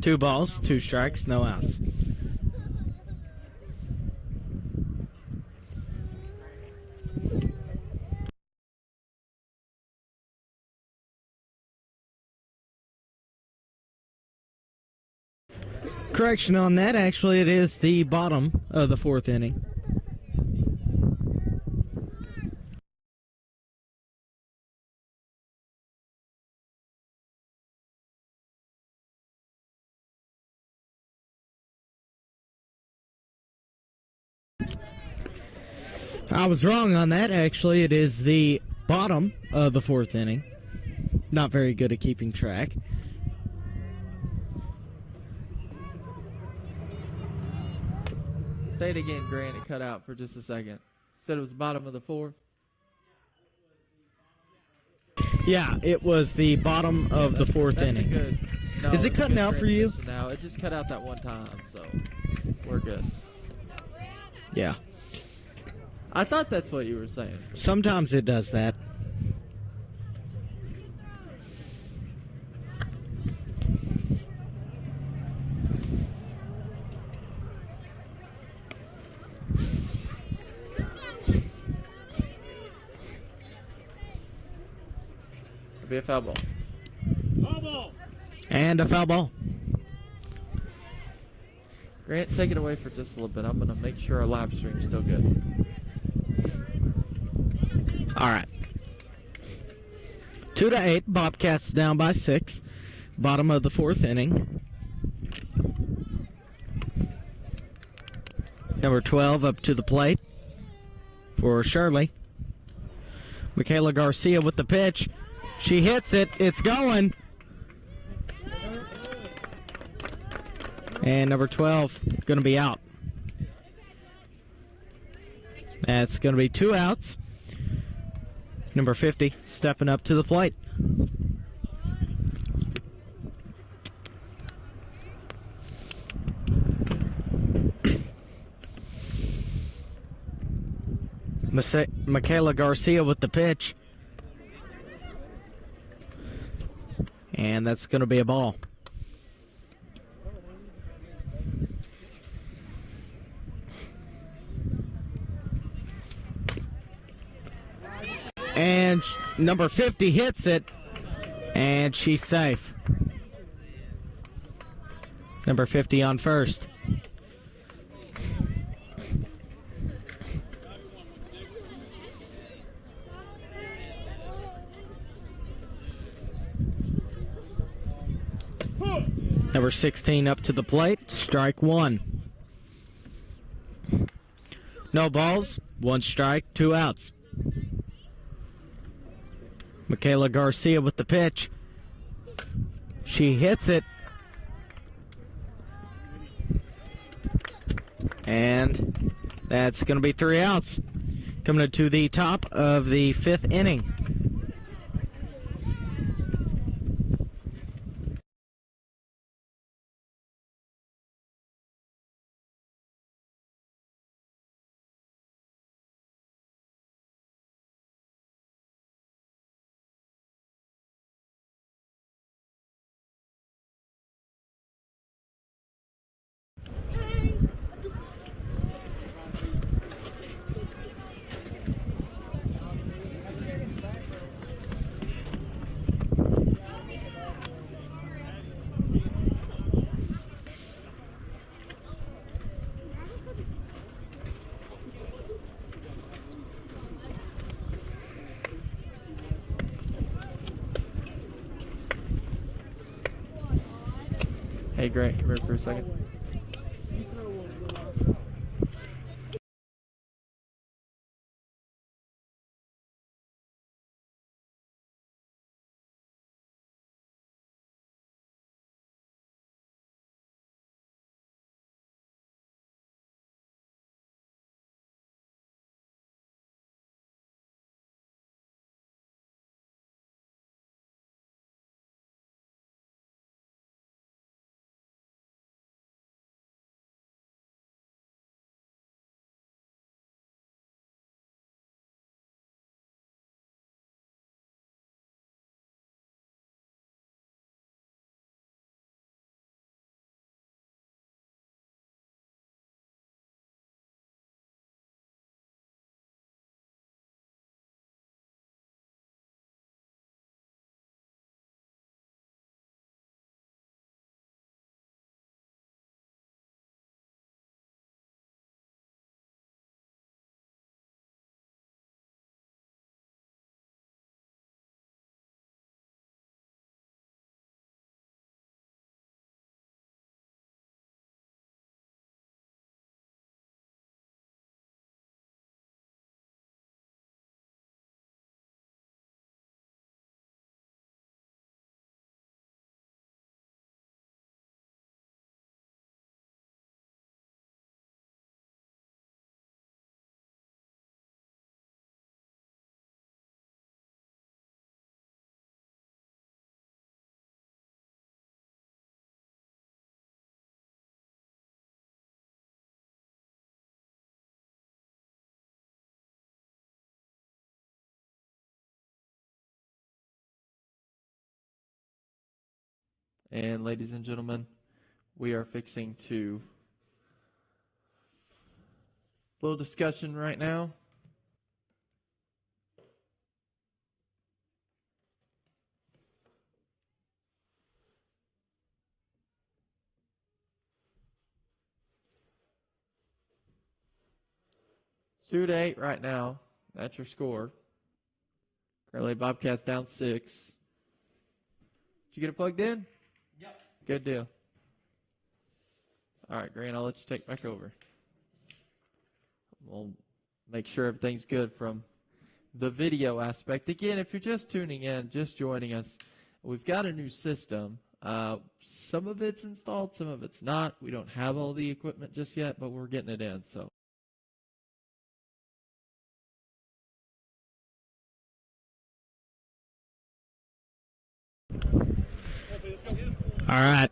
Two balls, 2 strikes, no outs. Correction on that, actually, it is the bottom of the 4th inning. I was wrong on that, actually. It is the bottom of the 4th inning. Not very good at keeping track. Say it again, Grant. It cut out for just a second. Said it was the bottom of the 4th. Yeah, it was the bottom of the 4th That's inning. Good, no, Is it cutting out for you? Now it just cut out that one time, so we're good. Yeah. I thought that's what you were saying. Sometimes it does that. It'll be a foul ball. Foul ball. And a foul ball. Grant, take it away for just a little bit. I'm going to make sure our live stream's still good. All right. 2 to 8. Bobcats down by 6. Bottom of the 4th inning. Number 12 up to the plate for Shirley. Michaela Garcia with the pitch. She hits it. It's going. And number 12 going to be out. That's going to be 2 outs. Number 50 stepping up to the plate. Michaela Garcia with the pitch. And that's going to be a ball. And number 50 hits it, and she's safe. Number 50 on first. Number 16 up to the plate, strike 1. No balls, 1 strike, 2 outs. Michaela Garcia with the pitch. She hits it. And that's going to be 3 outs. Coming to the top of the 5th inning. Hey, Grant, come here for a second. And ladies and gentlemen, we are fixing to little discussion right now. It's 2-8 right now. That's your score. Currently, Bobcats down 6. Did you get it plugged in? Yep. Good deal. All right, Grant, I'll let you take back over. We'll make sure everything's good from the video aspect. Again, if you're just tuning in, just joining us, we've got a new system. Some of it's installed, some of it's not. We don't have all the equipment just yet, but we're getting it in. So. All right.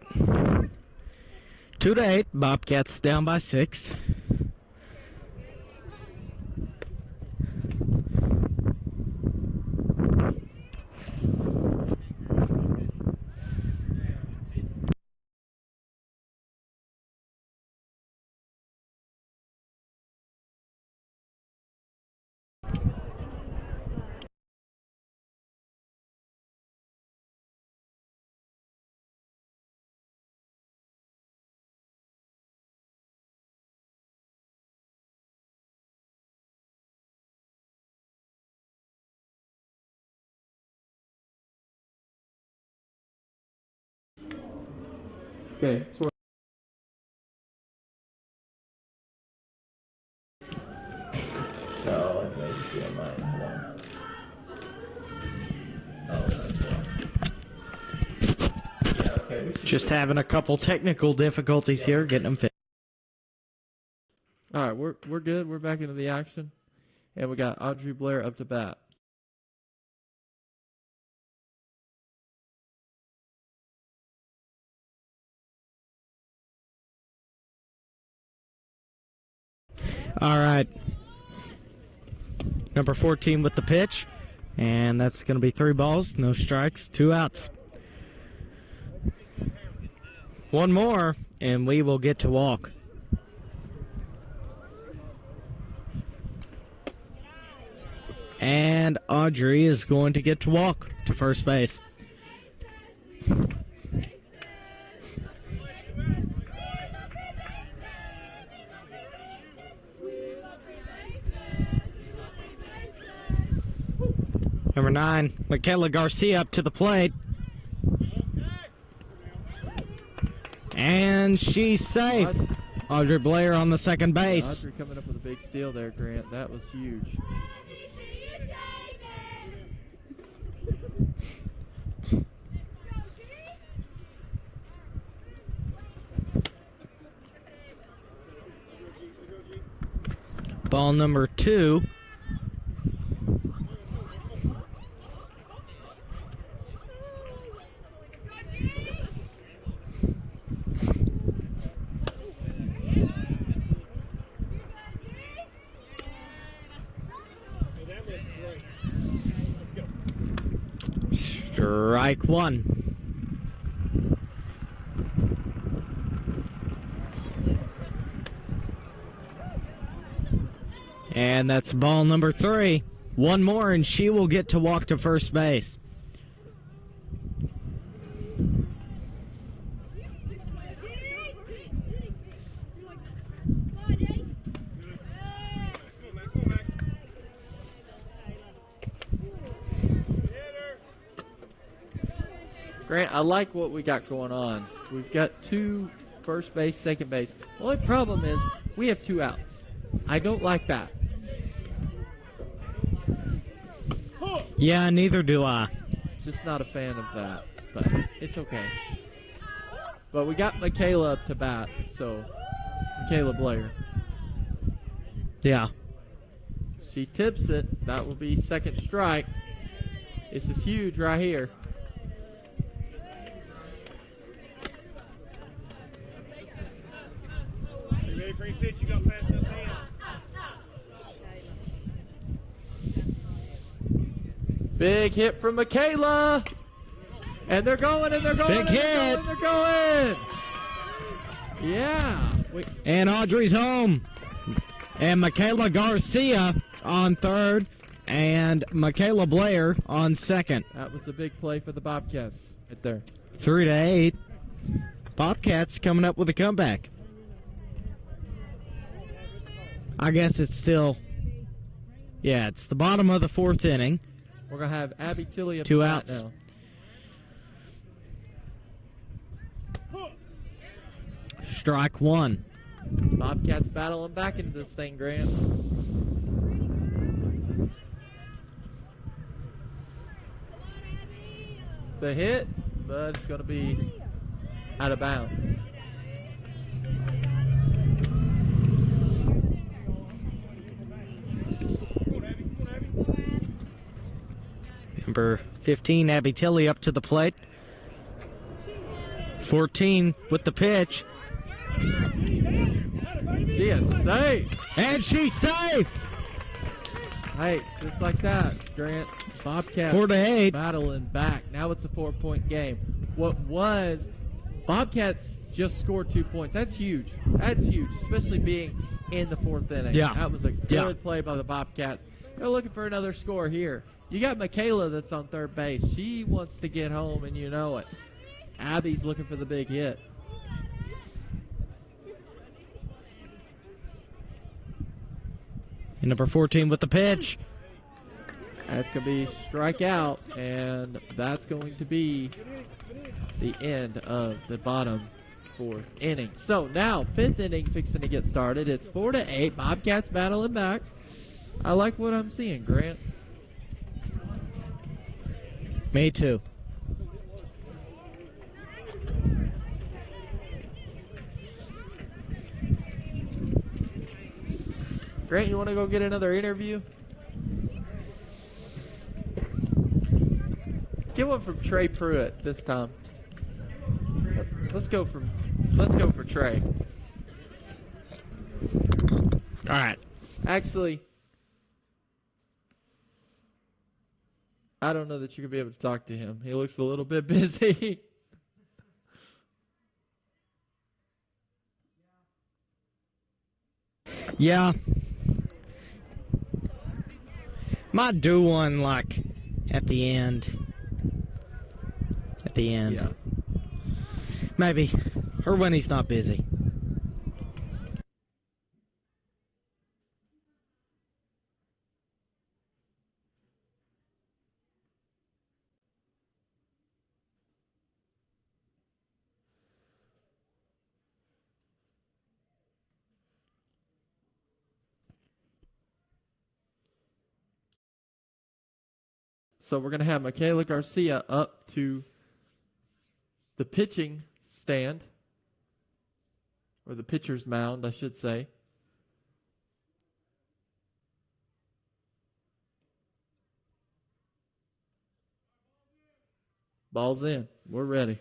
2-8. Bobcats down by 6. Okay. No, it may just be on mine. Hold on. Oh, that's why. Yeah, okay. Just having a couple technical difficulties here, getting them fixed. All right, we're good. We're back into the action, and we got Audrey Blair up to bat. All right. Number 14 with the pitch. And that's going to be 3 balls, no strikes, 2 outs. One more, and we will get to walk. And Audrey is going to get to walk to first base. Number 9, Michaela Garcia up to the plate. And she's safe. Audrey Blair on the second base. Audrey coming up with a big steal there, Grant. That was huge. Ball number 2. Strike 1. And that's ball number 3. One more and she will get to walk to first base. Grant, I like what we got going on. We've got 2 first base, second base. The only problem is we have 2 outs. I don't like that. Yeah, neither do I. Just not a fan of that, but it's okay. But we got Michaela up to bat, so Michaela Blair. Yeah. She tips it. That will be second strike. This is huge right here. You ready for your pitch? You got past up hands. Big hit from Michaela. And they're going, and they're going, Big and hit. they're going. Yeah. And Audrey's home. And Michaela Garcia on third. And Michaela Blair on second. That was a big play for the Bobcats right there. 3-8. Bobcats coming up with a comeback. I guess it's still... Yeah, it's the bottom of the 4th inning. We're going to have Abby Tilley up 2 to bat outs. now. Strike 1. Bobcats battling back into this thing, Grant. The hit, but it's going to be out of bounds. Number 15, Abby Tilley up to the plate. 14 with the pitch. She is safe. And she's safe. Hey, just like that, Grant. Bobcats 4-8. battling back. Now it's a 4-point game. What was Bobcats just scored 2 points. That's huge. That's huge, especially being in the 4th inning. Yeah. That was a good play by the Bobcats. They're looking for another score here. You got Michaela that's on third base. She wants to get home, and you know it. Abby's looking for the big hit. And number 14 with the pitch. That's going to be strikeout, and that's going to be the end of the bottom 4th inning. So now 5th inning fixing to get started. It's 4-8. Bobcats battling back. I like what I'm seeing, Grant. Me too. Grant, you want to go get another interview? Get one from Trey Pruitt this time. Let's go for Trey. All right. Actually, I don't know that you could be able to talk to him. He looks a little bit busy. Yeah. Might do one like at the end. At the end. Yeah. Maybe. Or when he's not busy. So we're going to have Michaela Garcia up to the pitching stand, or the pitcher's mound, I should say. Ball's in. We're ready.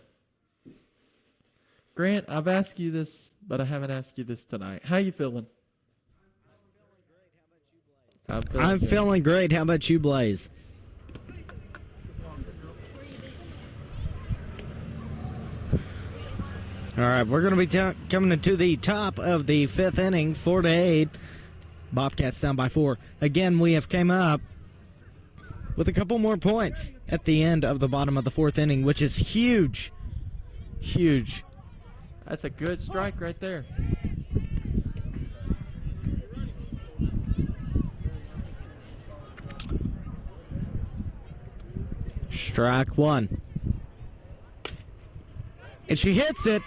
Grant, I've asked you this, but I haven't asked you this tonight. How you feeling? I'm feeling great. How about you, Blaze? All right, we're going to be coming into the top of the 5th inning, 4-8. Bobcats down by 4. Again, we have came up with a couple more points at the end of the bottom of the 4th inning, which is huge. Huge. That's a good strike right there. Strike 1. And she hits it.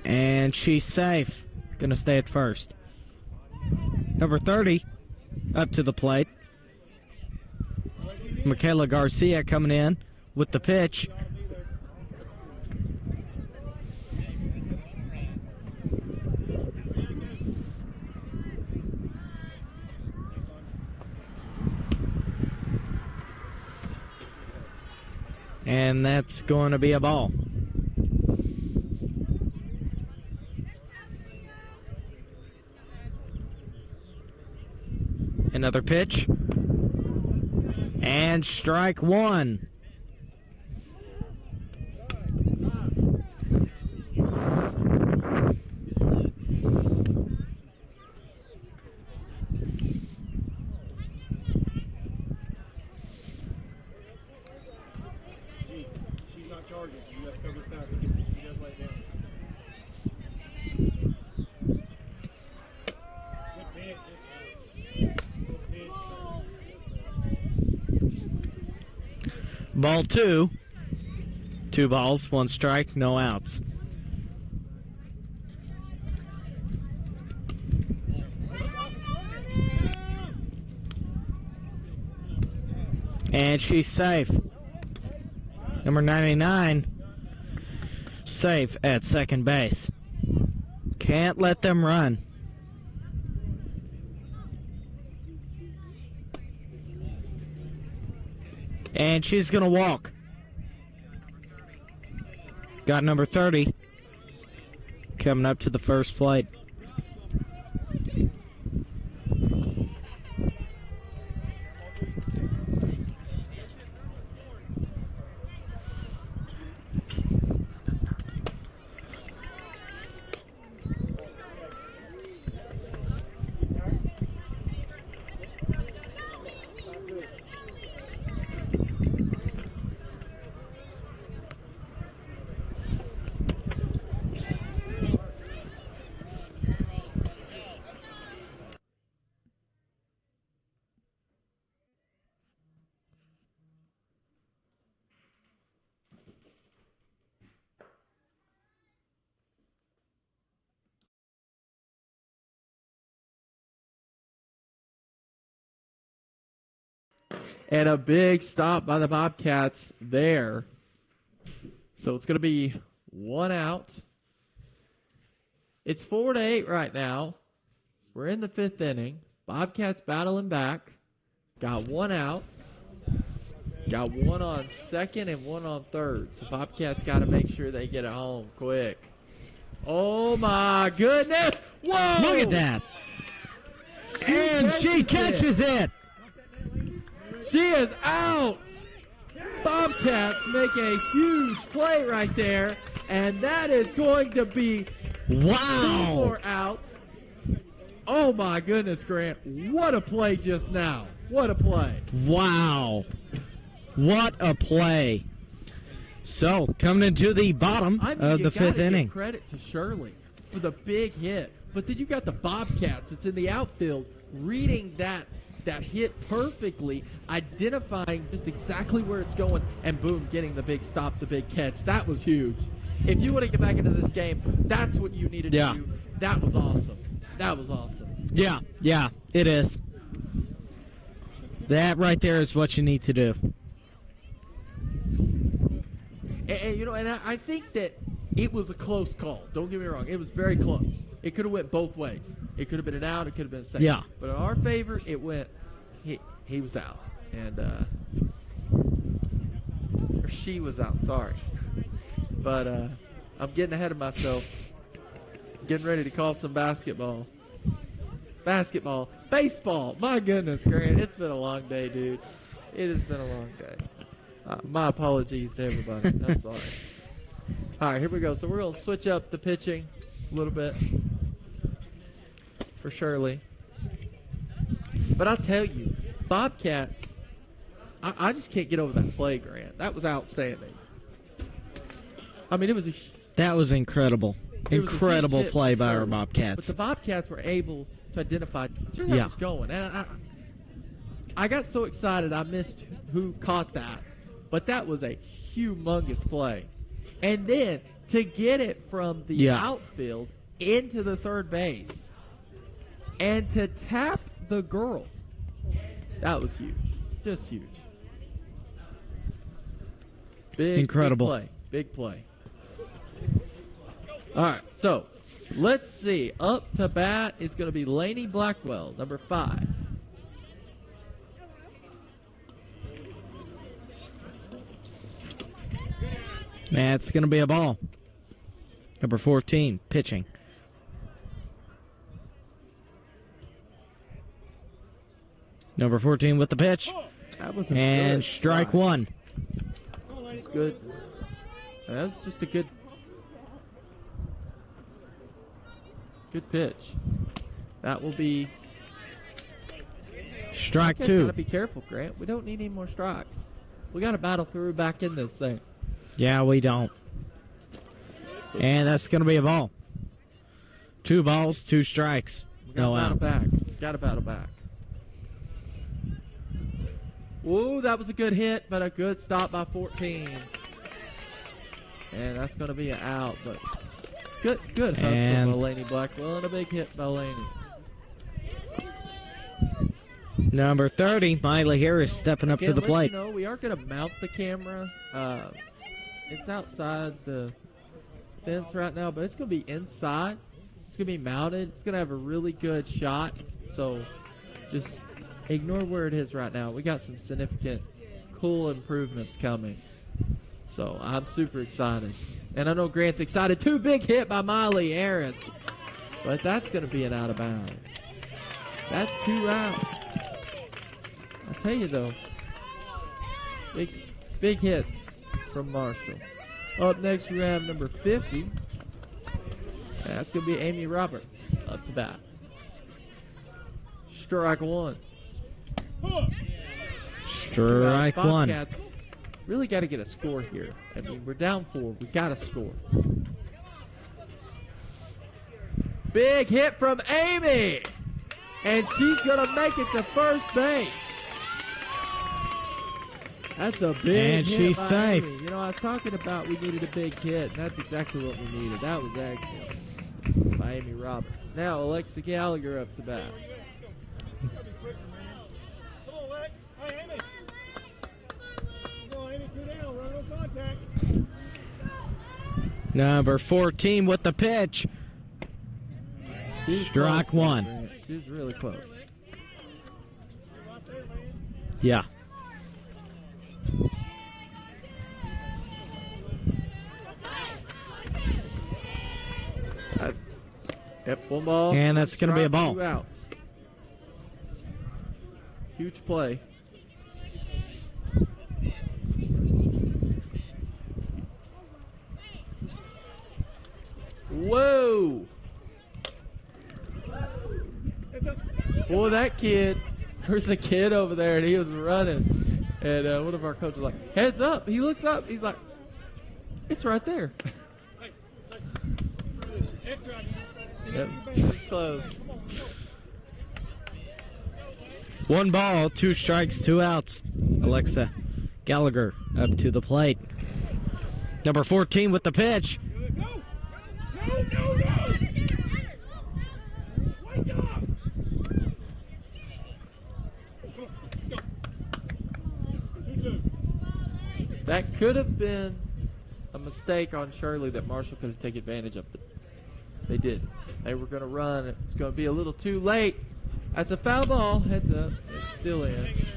And she's safe. Gonna stay at first. Number 30 up to the plate. Michaela Garcia coming in with the pitch. And that's going to be a ball. Another pitch. And strike 1. She's not charging, so you have to come inside to get she does lay down. Good pitch. Good pitch. Ball 2. 2 balls, 1 strike, no outs. And she's safe. Number 99, safe at second base. Can't let them run. And she's going to walk. Got number 30 coming up to the first plate. And a big stop by the Bobcats there. So it's going to be 1 out. It's 4-8 right now. We're in the 5th inning. Bobcats battling back. Got 1 out. Got 1 on second and 1 on third. So Bobcats got to make sure they get it home quick. Oh, my goodness. Whoa. Look at that. And she catches it. She is out. Bobcats make a huge play right there, and that is going to be 2 more outs. Oh, my goodness, Grant. What a play just now. What a play. Wow. What a play. So, coming into the bottom of the 5th inning. Credit to Shirley for the big hit. But then you got the Bobcats that's in the outfield reading that hit perfectly, identifying just exactly where it's going, and boom, getting the big stop, the big catch. That was huge. If you want to get back into this game, that's what you needed to do. That was awesome. That was awesome. Yeah, it is. That right there is what you need to do. And you know, and I think that it was a close call. Don't get me wrong. It was very close. It could have went both ways. It could have been an out. It could have been a second. Yeah. But in our favor, it went. He was out, and or she was out. Sorry, but I'm getting ahead of myself. Getting ready to call some basketball. Baseball. My goodness, Grant. It's been a long day, dude. It has been a long day. My apologies to everybody. I'm sorry. All right, here we go. So we're going to switch up the pitching a little bit for Shirley. But I'll tell you, Bobcats, I just can't get over that play, Grant. That was outstanding. I mean, it was That was incredible. Incredible play by our Bobcats. But the Bobcats were able to identify where that was going. And I got so excited I missed who caught that. But that was a humongous play. And then to get it from the outfield into the third base and to tap the girl, that was huge. Just huge. Incredible. Big play. All right, so let's see. Up to bat is going to be Lainey Blackwell, number 5. That's going to be a ball. Number 14, pitching. Number 14 with the pitch. That was and strike one. That's good. That was just a good pitch. That will be strike two. Gotta be careful, Grant. We don't need any more strikes. We got to battle through back in this thing. Yeah, we don't. And that's going to be a ball. 2 balls, 2 strikes. No outs. Got to battle back. Ooh, that was a good hit, but a good stop by 14. And that's going to be an out, but good hustle by Lainey Blackwell and a big hit by Lainey. Number 30, Miley Harris stepping up to the plate. You know, we are going to mount the camera. It's outside the fence right now, but it's going to be inside. It's going to be mounted. It's going to have a really good shot. So just ignore where it is right now. We got some significant, cool improvements coming. So I'm super excited. And I know Grant's excited too. Big hit by Miley Harris. But that's going to be an out of bounds. That's 2 outs. I'll tell you though, big hits from Marshall. Up next, we have number 50. That's going to be Amy Roberts up to bat. Strike 1. Strike 1. Bobcats really got to get a score here. I mean, we're down 4. We got to score. Big hit from Amy. And she's going to make it to first base. That's a big hit. And she's safe. Amy. You know, I was talking about we needed a big hit, and that's exactly what we needed. That was excellent by Amy Roberts. Now, Alexa Gallagher up to bat. Come on, Lex. Hey, Amy. Come on, Amy, 2 down. Run no contact. Number 14 with the pitch. Strike 1. She was really close. Yeah. Yep, 1 ball. And that's going to be a ball. 2 outs. Huge play. Whoa! Boy, that kid, there's a kid over there, and he was running. And one of our coaches was like, heads up. He looks up. He's like, it's right there. That was pretty close. 1 ball, 2 strikes, 2 outs. Alexa Gallagher up to the plate. Number 14 with the pitch. No. Wake up. That could have been a mistake on Shirley that Marshall could have taken advantage of, but they didn't. They were going to run. It's going to be a little too late. That's a foul ball. Heads up. It's still in.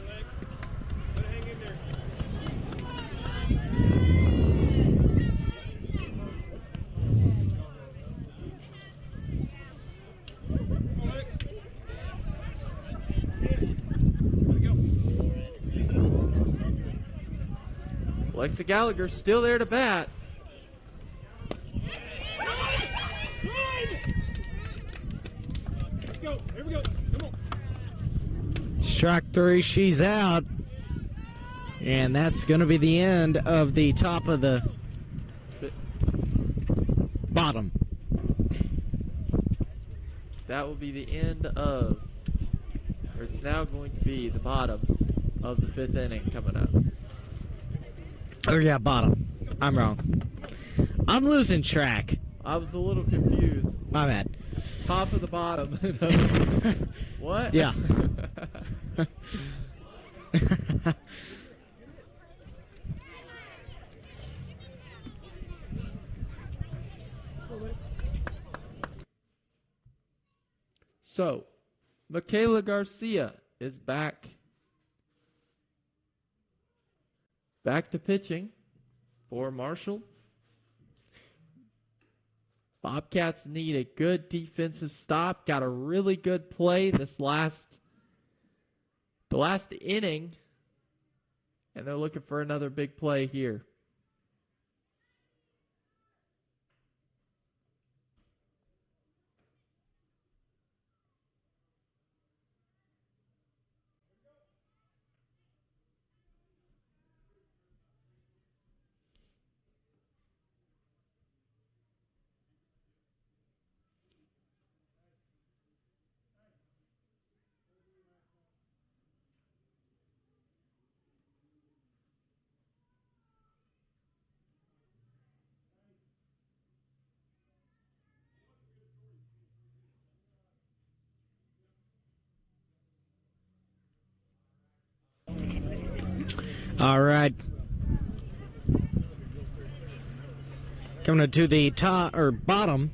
Alexa Gallagher's still there to bat. Let's go. Here we go. Come on. Strike 3, she's out. And that's going to be the end of the top of the bottom. That will be the end of, or it's now going to be the bottom of the 5th inning coming up. Oh, yeah, bottom. I'm wrong. I'm losing track. I was a little confused. My bad. Top of the bottom. What? Yeah. So, Michaela Garcia is back. Back to pitching for Marshall. Bobcats need a good defensive stop. Got a really good play the last inning, and they're looking for another big play here. All right. Coming to the top or bottom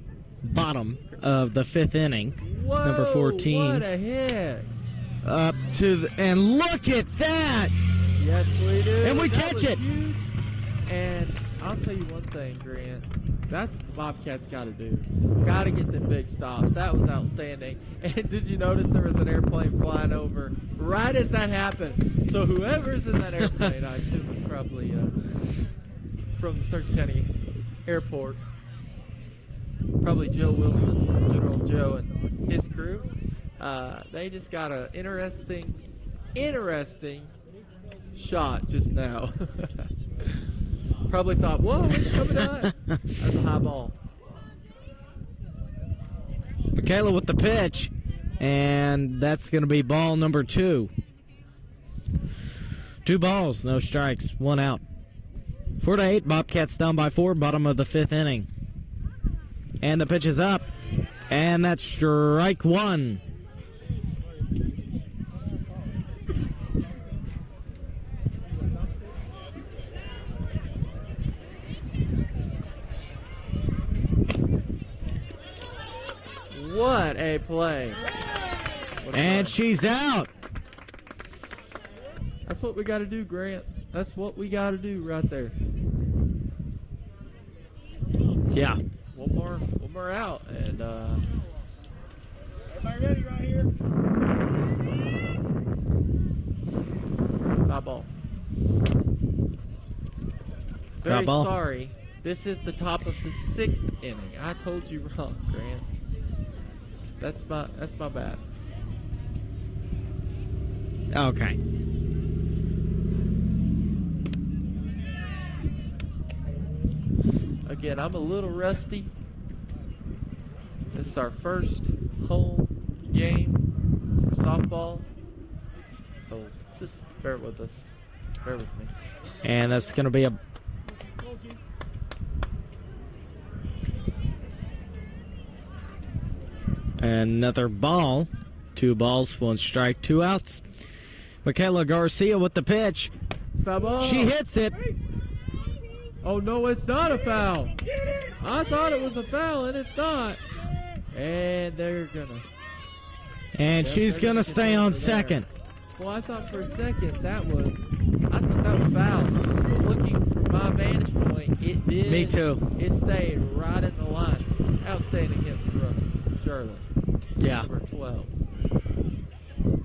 of the 5th inning. Whoa, number 14. What a hit. Up to the, and look at that! Yes, we do. And we That catch was it. Huge. And I'll tell you one thing, Grant. That's what the Bobcats got to do. Got to get them big stops. That was outstanding. And did you notice there was an airplane flying over right as that happened? So whoever's in that airplane, I assume it's probably from the Searcy County Airport. Probably Joe Wilson, General Joe, and his crew. They just got an interesting shot just now. Probably thought, whoa, it's coming to us. That's a high ball. Michaela with the pitch, and that's going to be ball number 2. 2 balls, no strikes, 1 out. 4-8, Bobcats down by 4, bottom of the 5th inning. And the pitch is up, and that's strike 1. What a play. And she's out. That's what we got to do, Grant. That's what we got to do right there. Yeah. One more out, and Everybody ready right here? foul ball. Very ball. sorry. This is the top of the 6th inning. I told you wrong, Grant. That's my bad. Okay. Again, I'm a little rusty. This is our first home game for softball. So just bear with us. Bear with me. And that's going to be a... Another ball. 2 balls, 1 strike, 2 outs. Michaela Garcia with the pitch. It's foul ball. She hits it. Oh, no, it's not a foul. I thought it was a foul, and it's not. And they're going to. And she's going to stay on second. Well, I thought for a second I thought that was foul. But looking from my vantage point, it did. Me too. It stayed right in the line. Outstanding hit from Shirley. Yeah. For 12.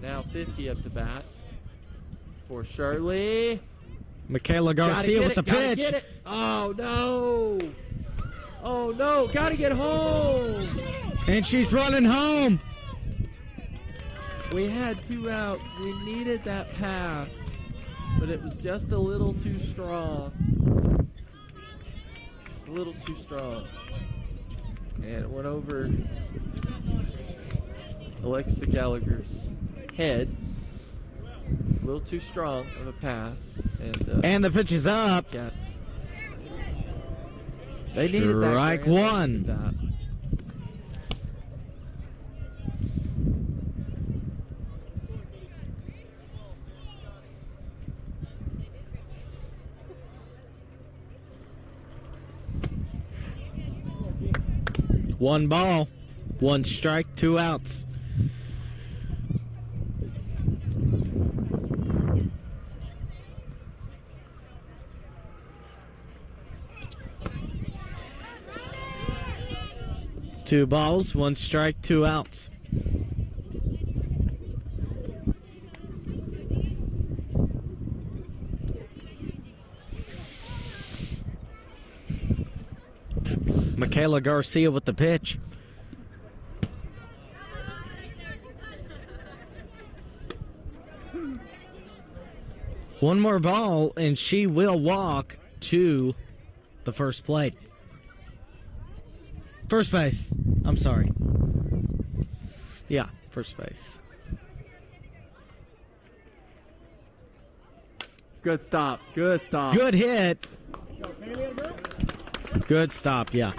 Now 50 up to bat for Shirley. Michaela Garcia with the pitch. Get it. Oh, no. Oh, no. Got to get home. And she's running home. We had 2 outs. We needed that pass, but it was just a little too strong. Just a little too strong. And it went over Alexa Gallagher's head. A little too strong of a pass. And the pitch is up. Cats. They needed that. Strike one. That. One ball, 1 strike, 2 outs. Two balls, 1 strike, 2 outs. Michaela Garcia with the pitch. One more ball, and she will walk to the first plate. First base. I'm sorry. Yeah, first base. Good stop. Good stop. Good hit. Good stop, yeah.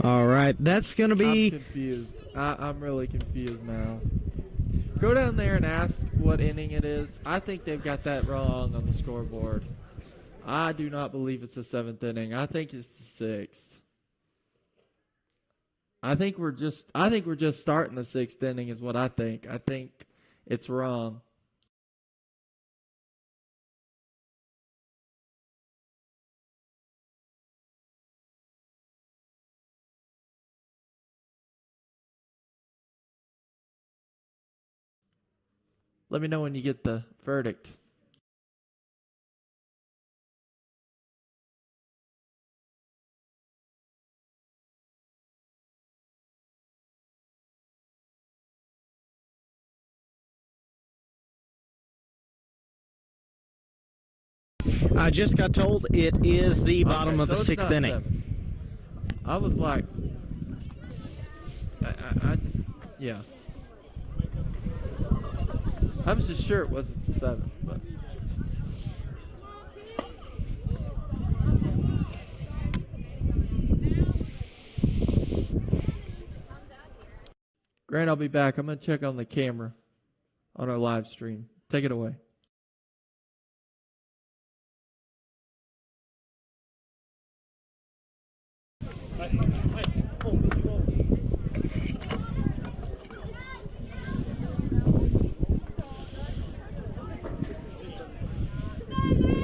All right, that's going to be... I'm confused. I'm really confused now. Go down there and ask what inning it is. I think they've got that wrong on the scoreboard. I do not believe it's the 7th inning. I think it's the 6th. I think we're just starting the 6th inning is what I think. I think it's wrong. Let me know when you get the verdict. I just got told it is the bottom of the 6th inning. 7. I was like, I just, yeah. I was just sure it wasn't the 7th, but. Grant, I'll be back. I'm going to check on the camera on our live stream. Take it away.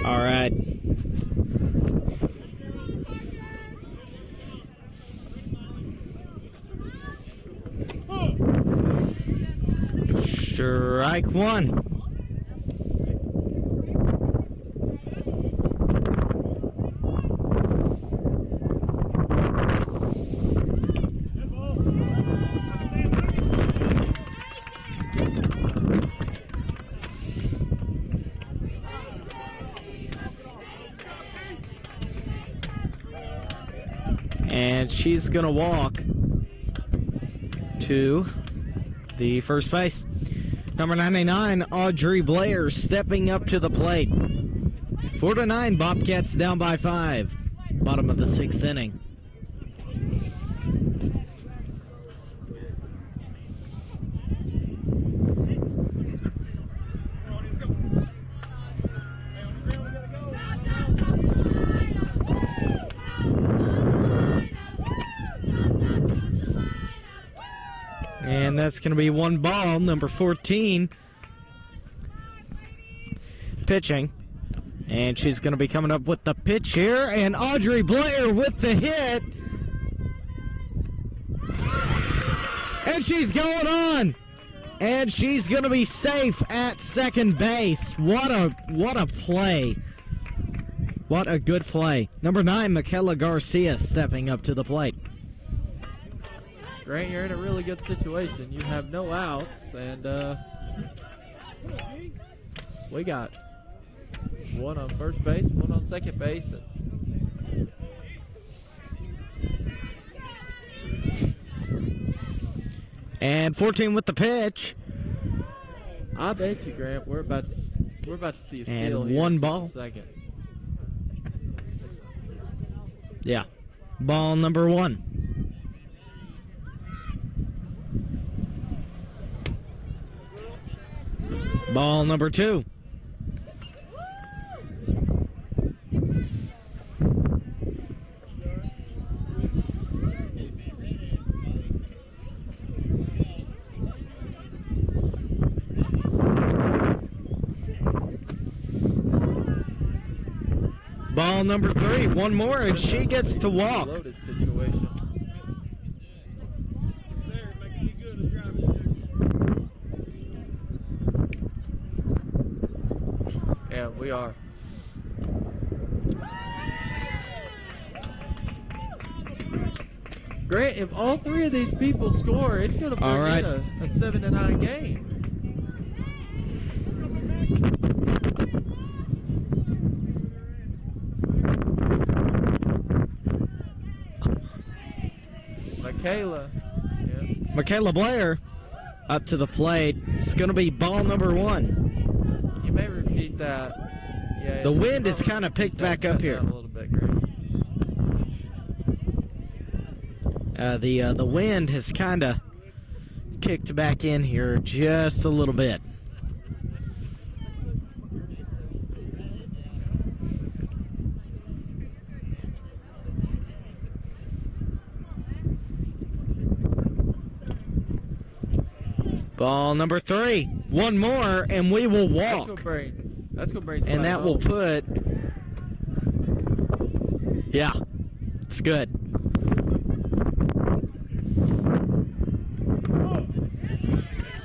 All right. Strike one. And she's going to walk to the first base. Number 99, Audrey Blair, stepping up to the plate. 4-9, Bobcats down by 5. Bottom of the 6th inning. And that's going to be 1 ball. Number 14 pitching. And she's going to be coming up with the pitch here. And Audrey Blair with the hit. And she's going on. And she's going to be safe at second base. What a play. What a good play. Number 9, Michaela Garcia stepping up to the plate. Grant, you're in a really good situation. You have no outs, and we got one on first base, one on second base. And 14 with the pitch. I bet you, Grant, we're about to see a steal And here 1 in just ball. a second. Yeah. Ball number 1. Ball number 2. Ball number 3. One more, and she gets to walk. Loaded situation. Yeah, we are. Grant, if all 3 of these people score, it's going to bring All right. in a 7-9 game. Michaela. Yeah. Michaela Blair up to the plate. It's going to be ball number 1. You may repeat that. Yeah, The wind is kind of picked back up here. A little bit, Grant. The wind has kind of kicked back in here just a little bit. Ball number 3. One more, and we will walk. That's gonna bring And that will put... Yeah, it's good.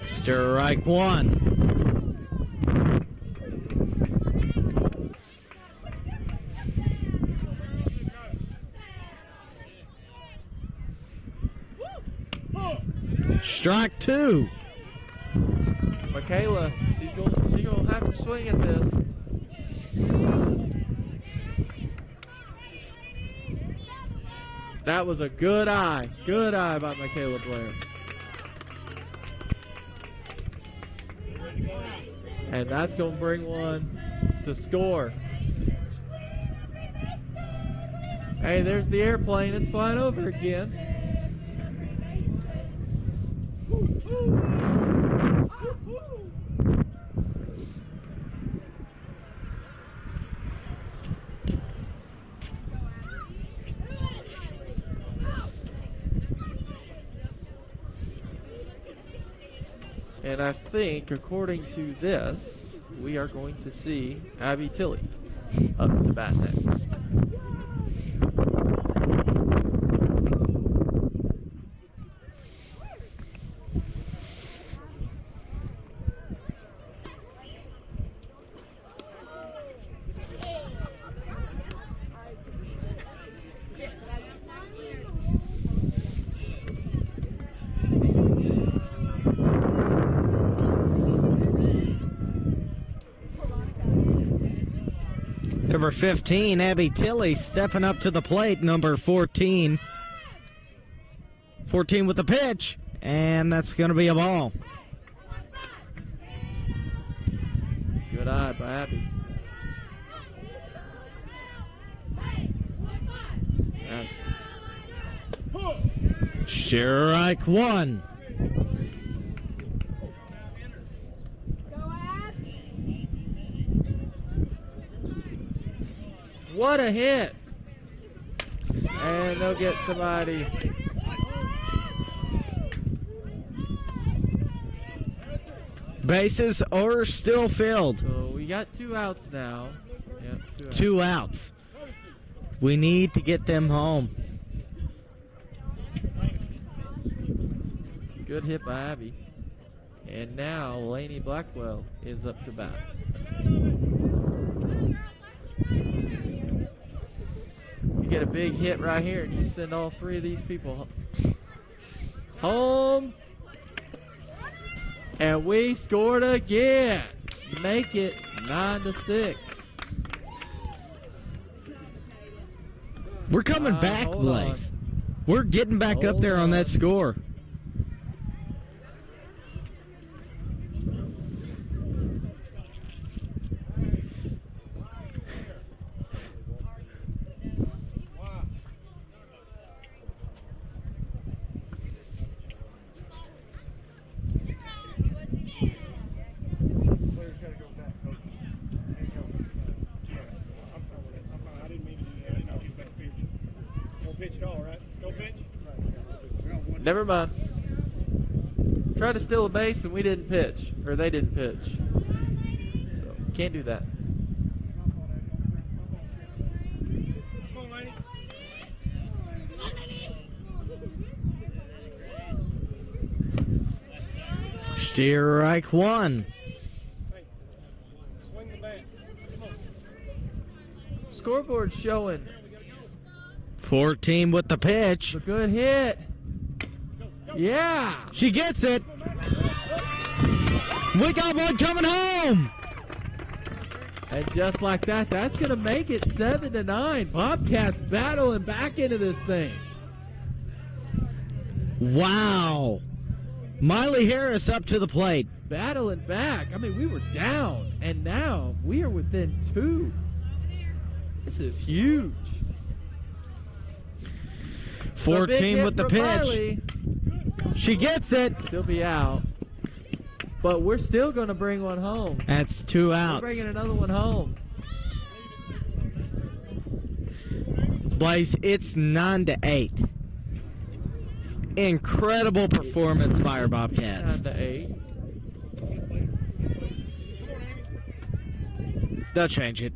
Strike 1. Strike 2. Michaela, she's gonna have to swing at this. That was a good eye by Michaela Blair. And that's gonna bring one to score. Hey, there's the airplane. It's flying over again. And I think, according to this, we are going to see Abby Tilley up to bat next. Number 15, Abby Tilley stepping up to the plate. Number 14. 14 with the pitch. And that's going to be a ball. Good eye by Abby. Strike 1. What a hit! And they'll get somebody. Bases are still filled. So we got 2 outs now. Yep, 2 outs. 2 outs. We need to get them home. Good hit by Abby. And now Laney Blackwell is up to bat. You get a big hit right here and you send all 3 of these people home. And we scored again. Make it 9-6. We're coming back, hold Blaze. We're getting back up there on that score. Never mind. Tried to steal a base and we didn't pitch. Or they didn't pitch. So, can't do that. Strike 1. Scoreboard showing 14 with the pitch. a good hit. Yeah. She gets it. We got one coming home. And just like that, that's going to make it 7-9. Bobcats battling back into this thing. Wow. Miley Harris up to the plate. Battling back. I mean, we were down, and now we are within 2. This is huge. 14 with the pitch. Miley. She gets it. Still be out. But we're still going to bring one home. That's 2 We're outs. bringing another one home. Blaze, it's 9-8. Incredible performance by our Bobcats. 9-8. They'll change it.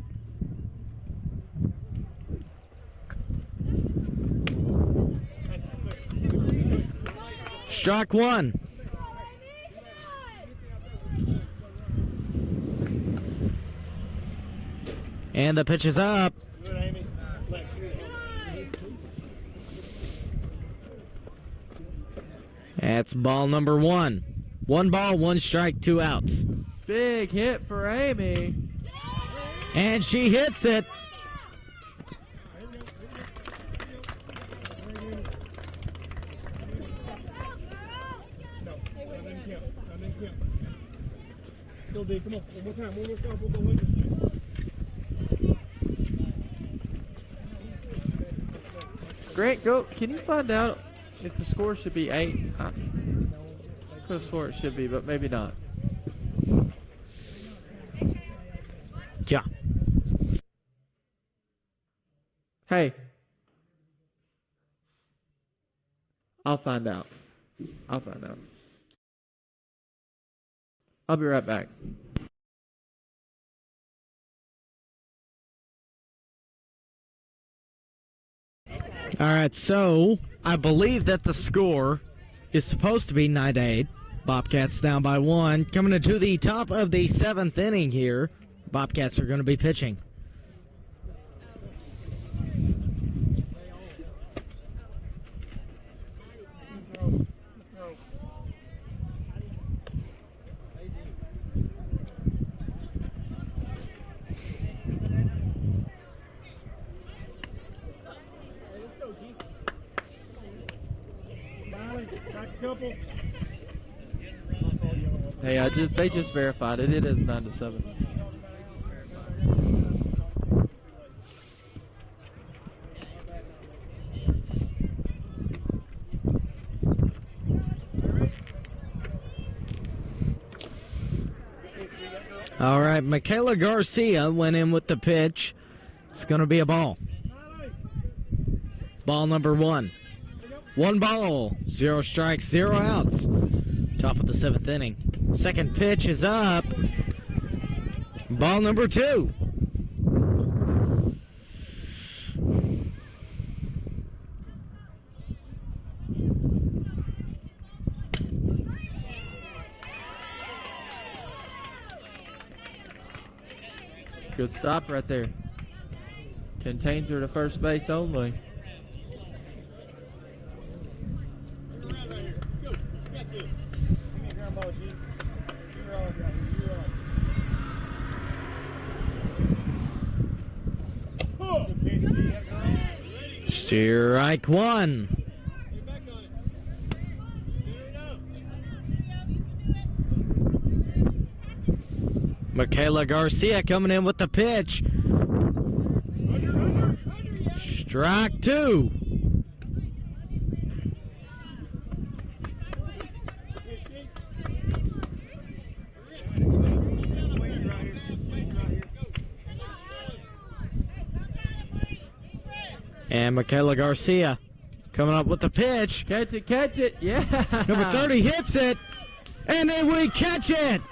Strike 1. And the pitch is up. That's ball number 1. 1 ball, 1 strike, 2 outs. Big hit for Amy. And she hits it. Come on, one more time, one more stop, we'll go in this thing. Grant, go. Can you find out if the score should be 8? I could have swore it should be, but maybe not. Yeah. Hey. I'll find out. I'll find out. I'll be right back. All right, so I believe that the score is supposed to be 9-8. Bobcats down by 1. Coming into the top of the 7th inning here. Bobcats are going to be pitching. Hey, they just verified it. It is 9-7. All right, Michaela Garcia went in with the pitch. It's going to be a ball. Ball number 1. 1 ball, 0 strikes, 0 outs. Top of the 7th inning. Second pitch is up. Ball number 2. Good stop right there. Contains her to first base only. Strike 1. Michaela Garcia coming in with the pitch. Strike 2. And Michaela Garcia coming up with the pitch. Catch it, yeah. Number 30 hits it, and then we catch it.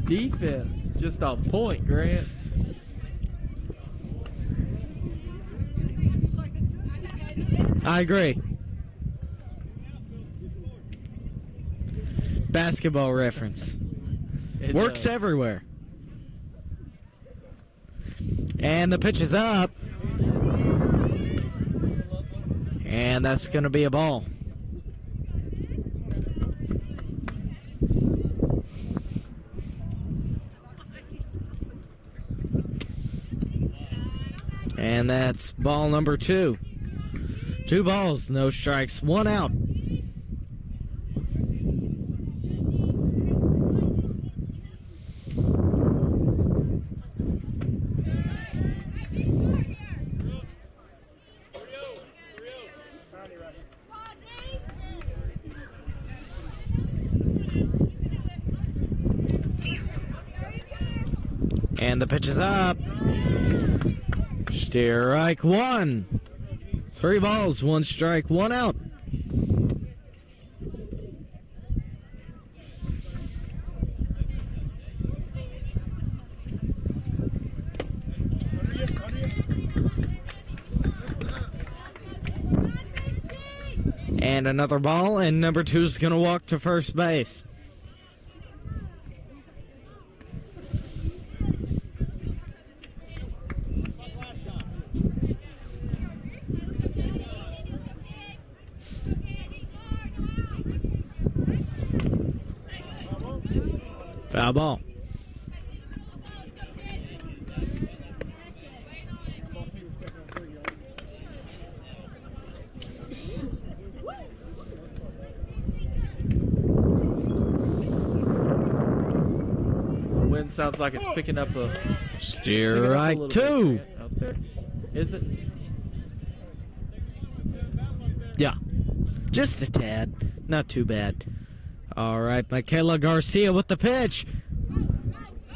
Defense just on point, Grant. I agree. Basketball reference. It Works does. everywhere. And the pitch is up. And that's going to be a ball. And that's ball number 2. 2 balls, no strikes, 1 out. And the pitch is up. Strike 1. 3 balls, 1 strike, 1 out. And another ball, and number 2 is going to walk to first base. Foul ball. Wind sounds like it's picking up a Strike 2. out there. Is it? Yeah, just a tad. Not too bad. All right, Michaela Garcia with the pitch.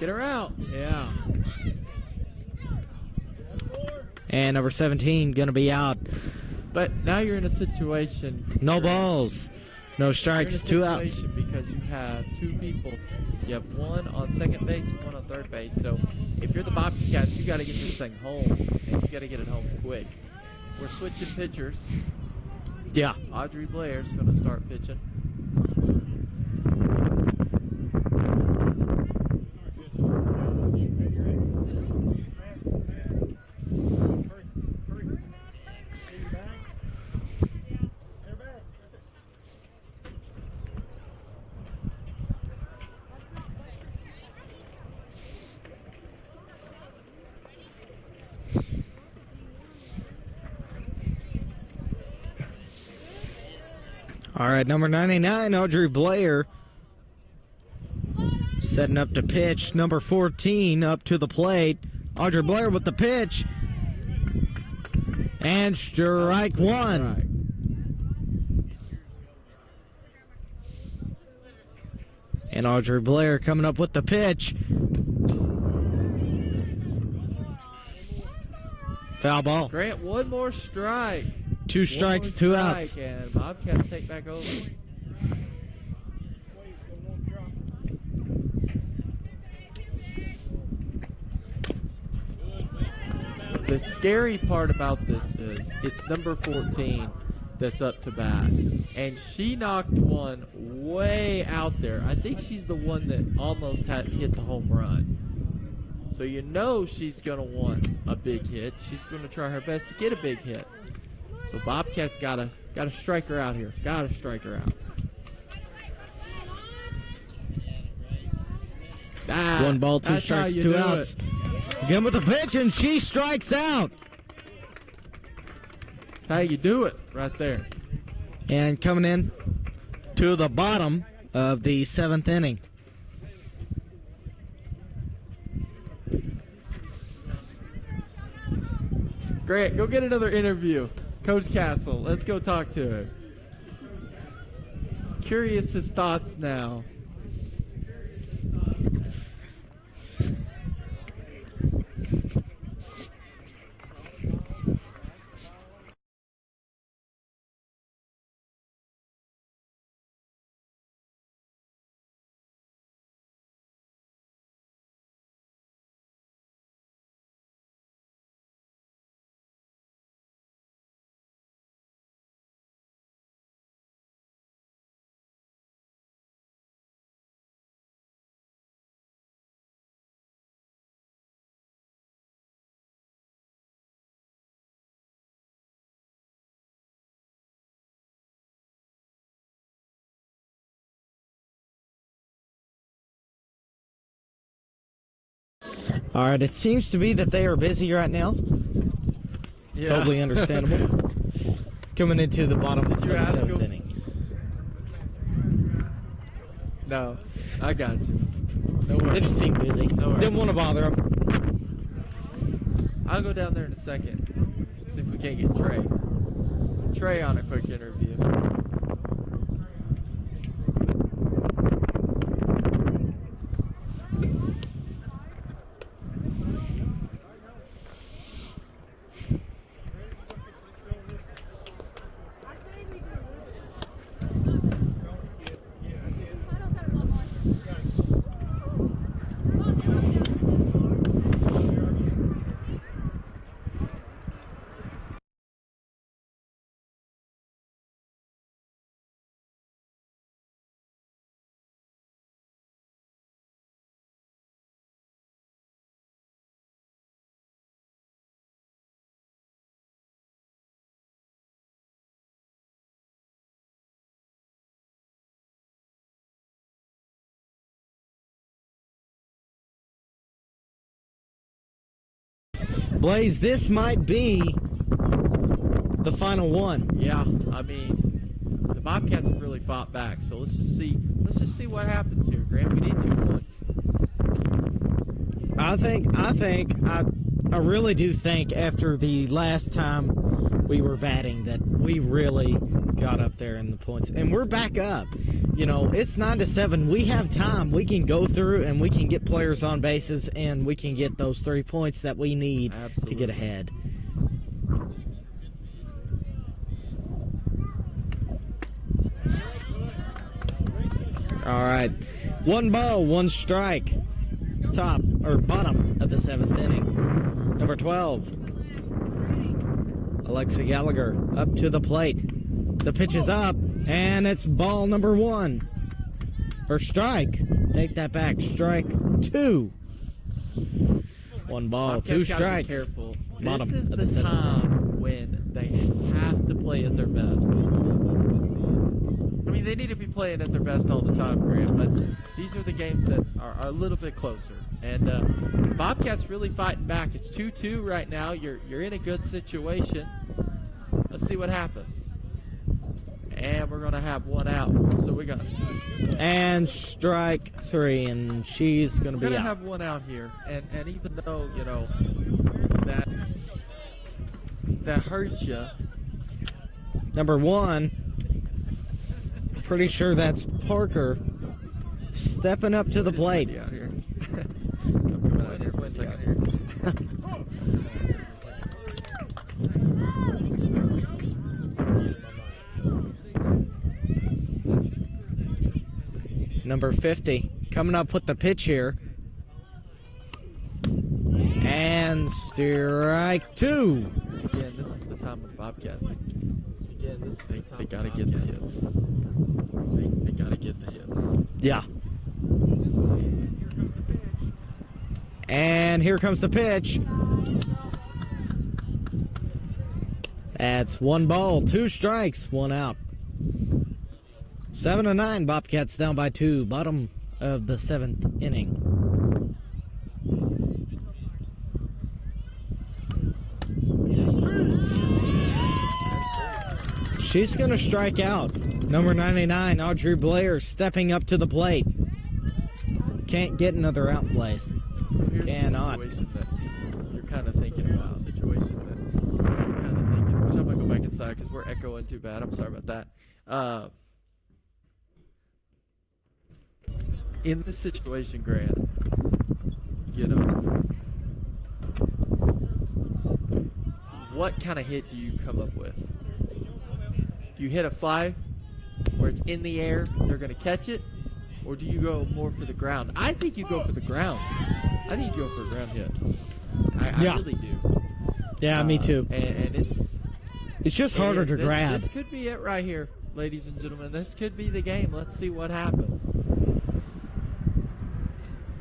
Get her out. Yeah. And number 17 going to be out. But now you're in a situation. No balls. No You're strikes, in a 2 outs. situation because you have 2 people. You have 1 on second base, 1 on third base. So if you're the Bobcats, you got to get this thing home, and you got to get it home quick. We're switching pitchers. Yeah. Audrey Blair's going to start pitching. All right, number 99, Audrey Blair. Setting up to pitch. Number 14 up to the plate. Audrey Blair with the pitch. And strike 1. And Audrey Blair coming up with the pitch. Foul ball. Grant, 1 more strike. Two strikes, One two more outs. strike, and Bobcats take back over. The scary part about this is it's number 14 that's up to bat, and she knocked one way out there. I think she's the one that almost had hit the home run. So you know she's going to want a big hit. She's going to try her best to get a big hit. So Bobcats gotta strike her out here. Gotta strike her out. One ball, two That's how strikes, you two do outs. it. Again with the pitch, and she strikes out. That's how you do it right there. And coming in to the bottom of the 7th inning. Grant, go get another interview. Coach Castle, let's go talk to him. Curious his thoughts now. All right, it seems to be that they are busy right now. Yeah. Totally understandable. Coming into the bottom of the you ask 7th them? inning. No, I got you. No They worries. just seem busy. No worries. Didn't want to bother them. I'll go down there in a second. See if we can't get Trey on a quick interview. Blaze, this might be the final one. Yeah, I mean, the Bobcats have really fought back. So let's just see what happens here, Grant. We need 2 points. I really do think after the last time we were batting that we really got up there in the points. And we're back up. You know, it's 9-7. We have time. We can go through and we can get players on bases and we can get those 3 points that we need to get ahead. All right. 1 ball, 1 strike. Top or bottom of the 7th inning. Number 12. Alexa Gallagher up to the plate. The pitch is up, and it's ball number 1. Or strike. Take that back. Strike 2. 1 ball, Bobcats 2 gotta be strikes. Careful. Bottom This is of the the 7th time when they have to play at their best. I mean, they need to be playing at their best all the time, Grant, but these are the games that are a little bit closer. And the Bobcats really fighting back. It's 2-2 right now. You're in a good situation. Let's see what happens. And we're going to have 1 out. So we got And strike 3, and she's going to be We're out. gonna have 1 out here, and even though you know that hurts you. Number 1, pretty sure that's Parker stepping up to the plate. Out here. I'm coming out here for a second here. number 50, coming up with the pitch here. And strike 2. Again, this is the time of the Bobcats. Again, this is the time they gotta get the hits. They gotta get the hits. Yeah. And here comes the pitch. That's 1 ball, 2 strikes, 1 out. 7-9, Bobcats down by 2, bottom of the 7th inning. She's going to strike out. Number 99, Audrey Blair, stepping up to the plate. Can't get another out place. So here's Cannot. the situation that you're kind of thinking about. The situation that you're kind of thinking, which I'm going to go back inside because we're echoing too bad. I'm sorry about that. In this situation, Grant, you know, what kind of hit do you come up with? Do you hit a fly where it's in the air, they're going to catch it? Or do you go more for the ground? I think you go for the ground. I think you go for a ground hit. I really do. Yeah, me too. And it's just harder to grab. This could be it right here, ladies and gentlemen. This could be the game. Let's see what happens.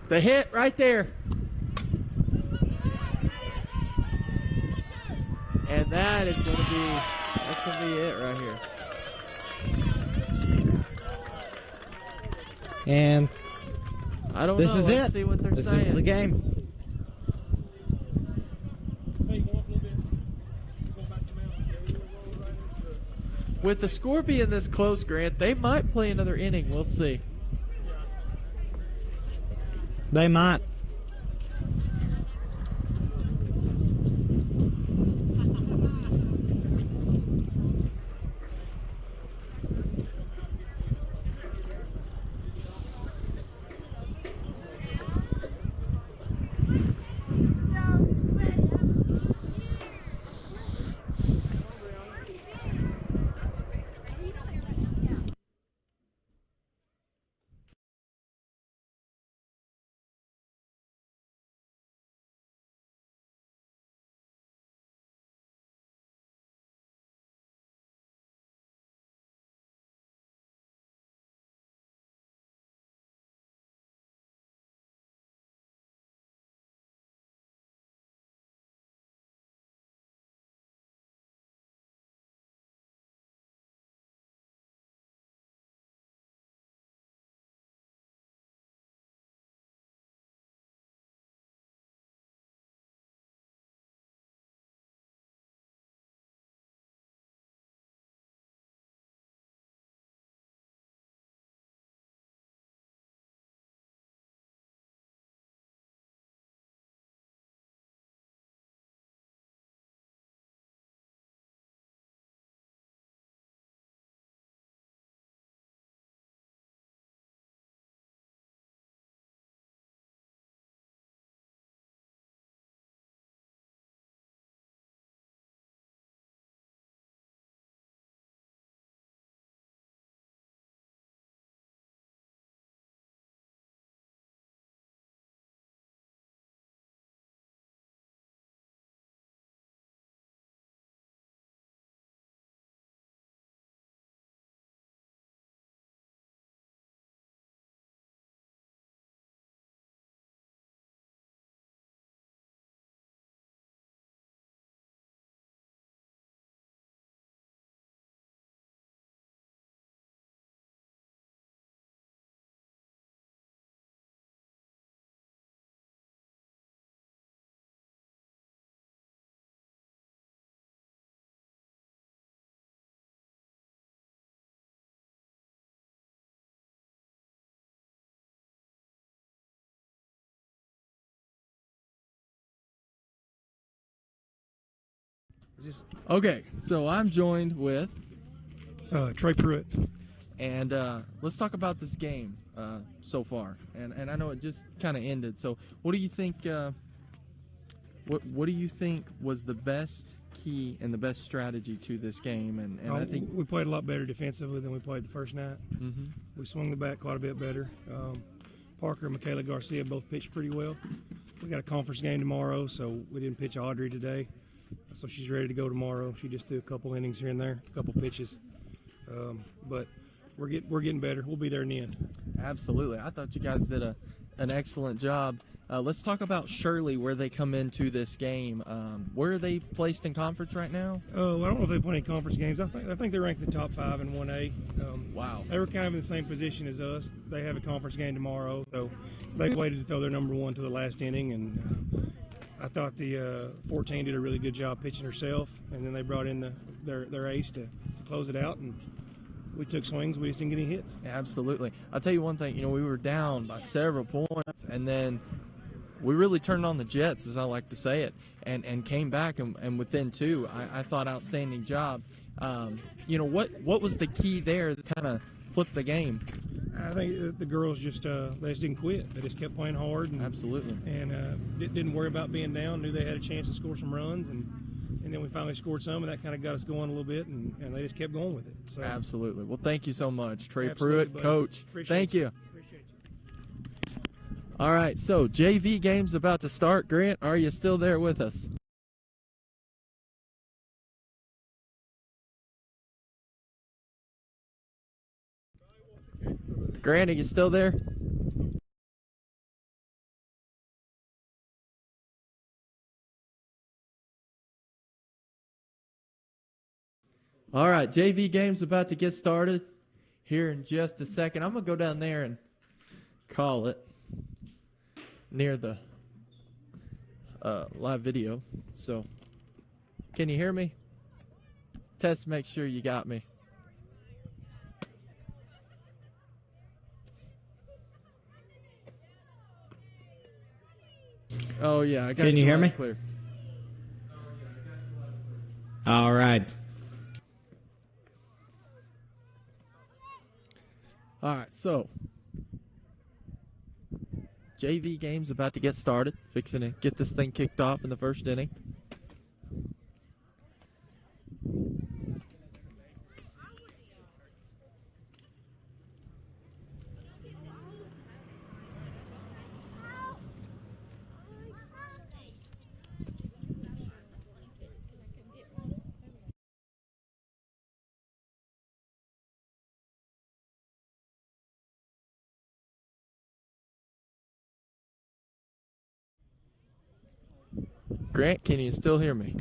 The hit right there. And that is going to be it right here. And I don't this know. is Let's it. see what they're This saying. is the game. With the score being this close, Grant, they might play another inning. We'll see. They might. Okay, so I'm joined with, Trey Pruitt. and let's talk about this game so far. And I know it just kind of ended. So what do you think? What do you think was the best key and the best strategy to this game? And I think we played a lot better defensively than we played the first night. mm-hmm. We swung the bat quite a bit better. Parker and Michaela Garcia both pitched pretty well. We got a conference game tomorrow, so we didn't pitch Audrey today. So she's ready to go tomorrow. She just threw a couple innings here and there, a couple pitches. But we're getting better. We'll be there in the end. Absolutely. I thought you guys did an excellent job. Let's talk about Shirley, where they come into this game. Where are they placed in conference right now? Oh, I don't know if they play any conference games. I think they're ranked the top 5 in 1A. Wow. They were kind of in the same position as us. They have a conference game tomorrow, so they waited to throw their number 1 to the last inning, and I thought the 14 did a really good job pitching herself, and then they brought in their ace to close it out, and we took swings. We just didn't get any hits. Absolutely. I'll tell you one thing. We were down by several points, and then we really turned on the Jets, as I like to say it, and came back, and within 2, I thought outstanding job. What was the key there that kind of flipped the game? I think the girls they just didn't quit. They just kept playing hard. And, absolutely. And didn't worry about being down. Knew they had a chance to score some runs, and then we finally scored some, and that kind of got us going a little bit, and they just kept going with it. So, absolutely. Well, thank you so much, Trey absolutely, Pruitt, buddy. Coach. Thank you. Appreciate you. All right, so JV game's about to start. Grant, are you still there with us? Grant, are you still there? All right, JV game's about to get started here in just a second. I'm going to go down there and call it near the live video. So, can you hear me? Test, make sure you got me. Oh, yeah, I got Can you hear me? Clear. All right. All right, so JV game's about to get started. Fixing to get this thing kicked off in the first inning. Grant, can you still hear me?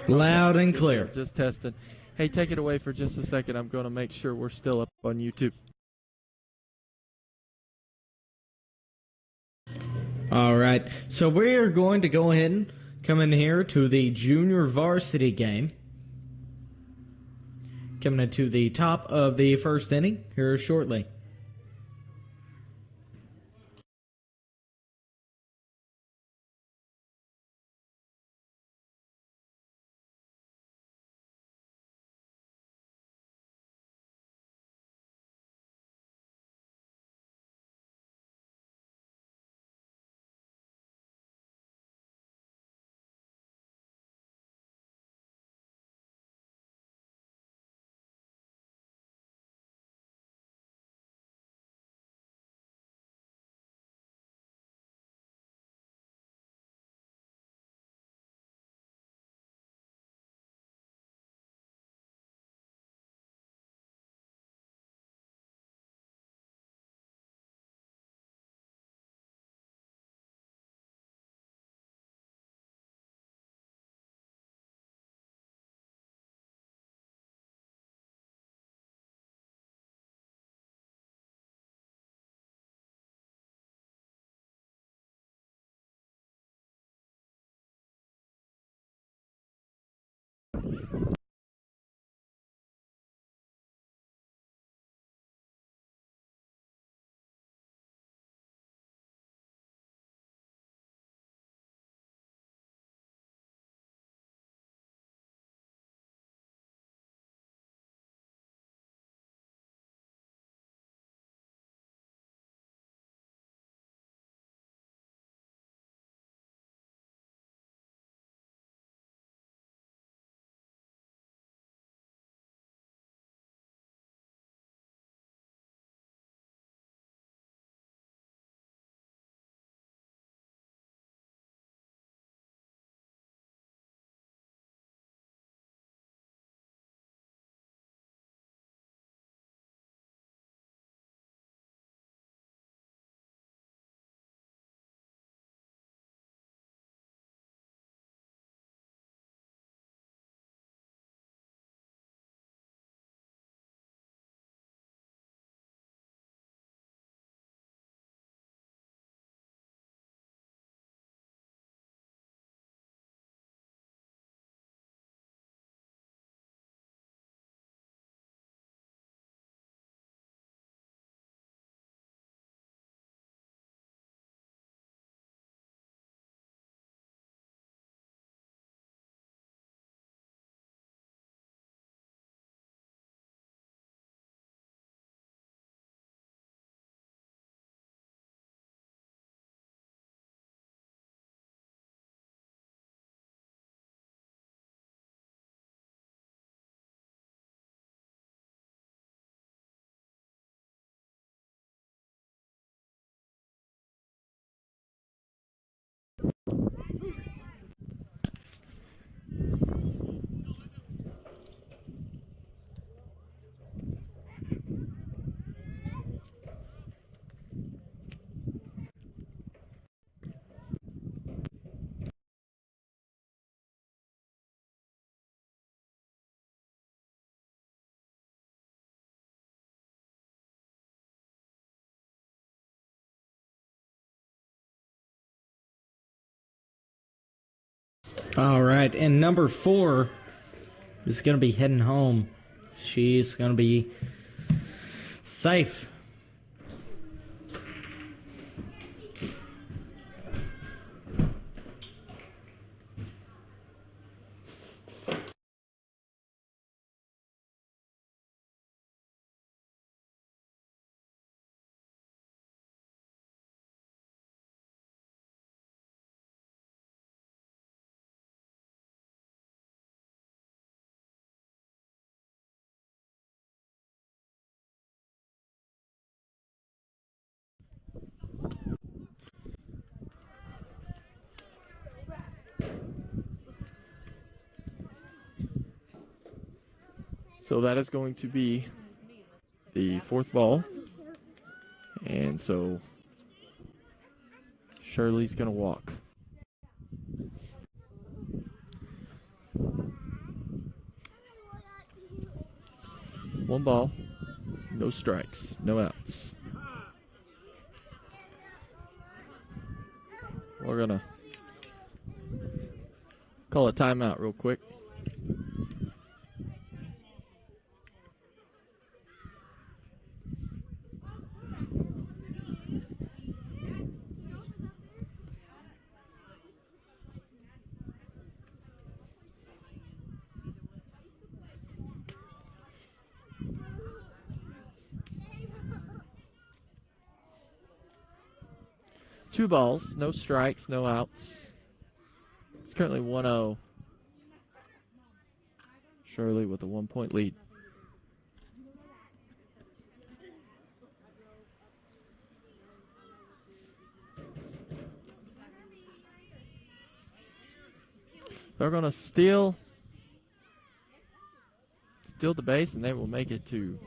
Loud and clear. Just testing. Hey, take it away for just a second. I'm going to make sure we're still up on YouTube. All right. So we are going to go ahead and come in here to the junior varsity game. Coming into the top of the first inning here shortly. All right, and number 4 is going to be heading home. She's going to be safe. So that is going to be the 4th ball. And so Shirley's going to walk. One ball, no strikes, no outs. We're going to call a timeout real quick. Two balls, no strikes, no outs. It's currently 1-0. Shirley with a 1-point lead. They're going to steal the base, and they will make it to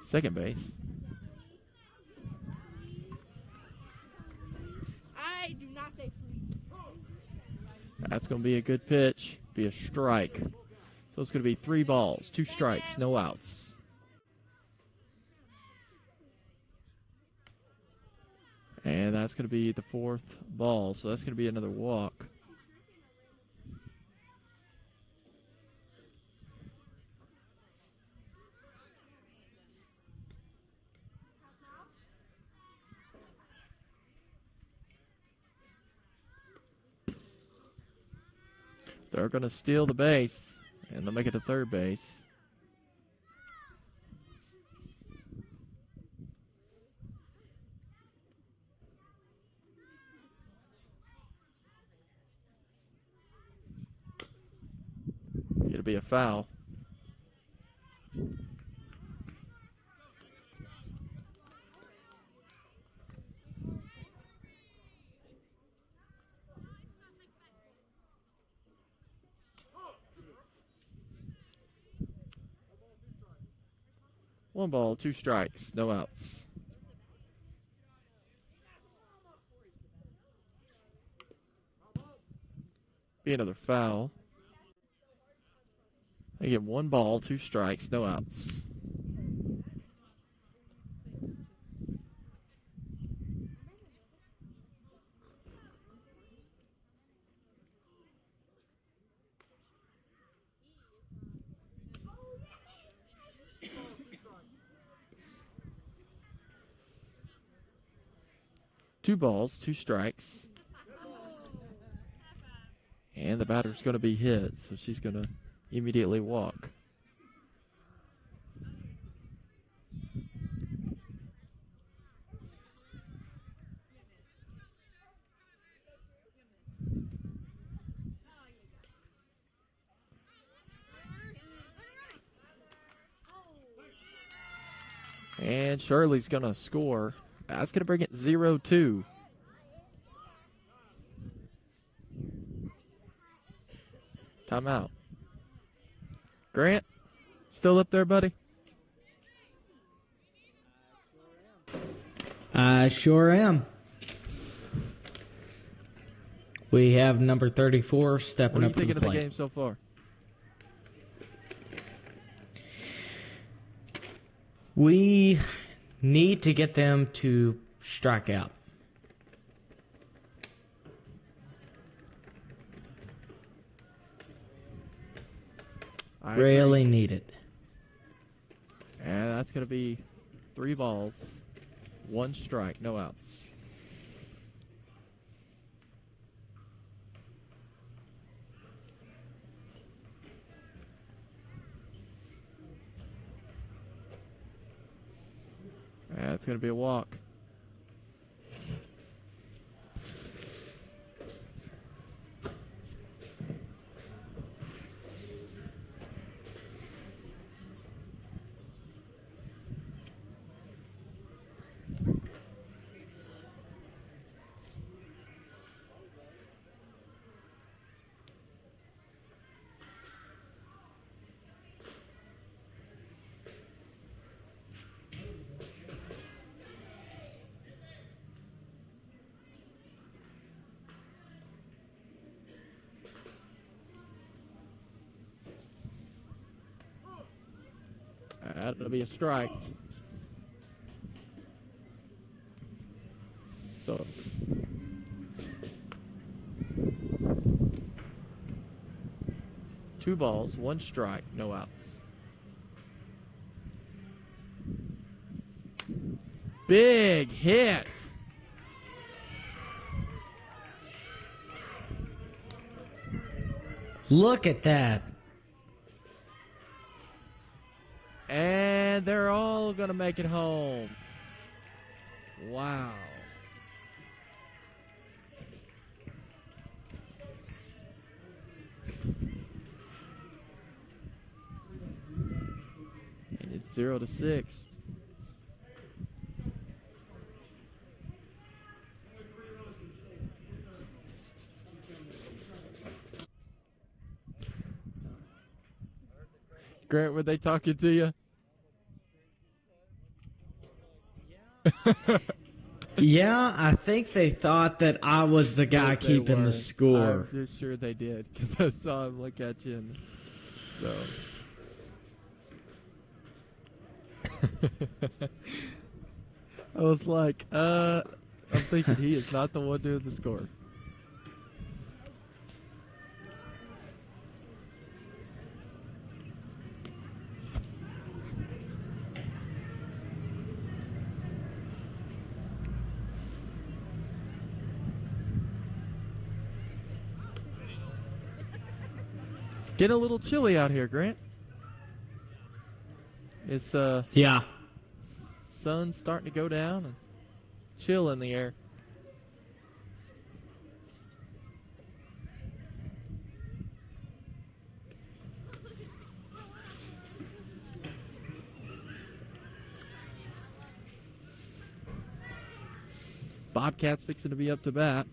second base. I do not say please. That's going to be a good pitch. Be a strike. So it's going to be 3 balls, 2 strikes, no outs. And that's going to be the 4th ball. So that's going to be another walk. They're going to steal the base, and they'll make it to third base. It'll be a foul. One ball, 2 strikes, no outs. Be another foul. They get 1 ball, 2 strikes, no outs. Two balls, 2 strikes. And the batter's going to be hit, so she's going to immediately walk. And Shirley's going to score. That's going to bring it 0-2. Timeout. Grant, still up there, buddy? I sure am. We have number 34 stepping up to the plate. What are you thinking of the game so far? We need to get them to strike out. I agree. Really need it. And that's going to be 3 balls, 1 strike, no outs. And it's going to be a walk. That'll be a strike. So, two balls, 1 strike, no outs. Big hit. Look at that. And they're all going to make it home. Wow. And it's 0-6. Grant, were they talking to you? Yeah, I think they thought that I was the guy They keeping were. the score. I'm just sure they did because I saw him look at you. And so. I was like, I'm thinking he is not the one doing the score. Getting a little chilly out here, Grant. It's Yeah. sun's starting to go down and chill in the air. Bobcats fixing to be up to bat.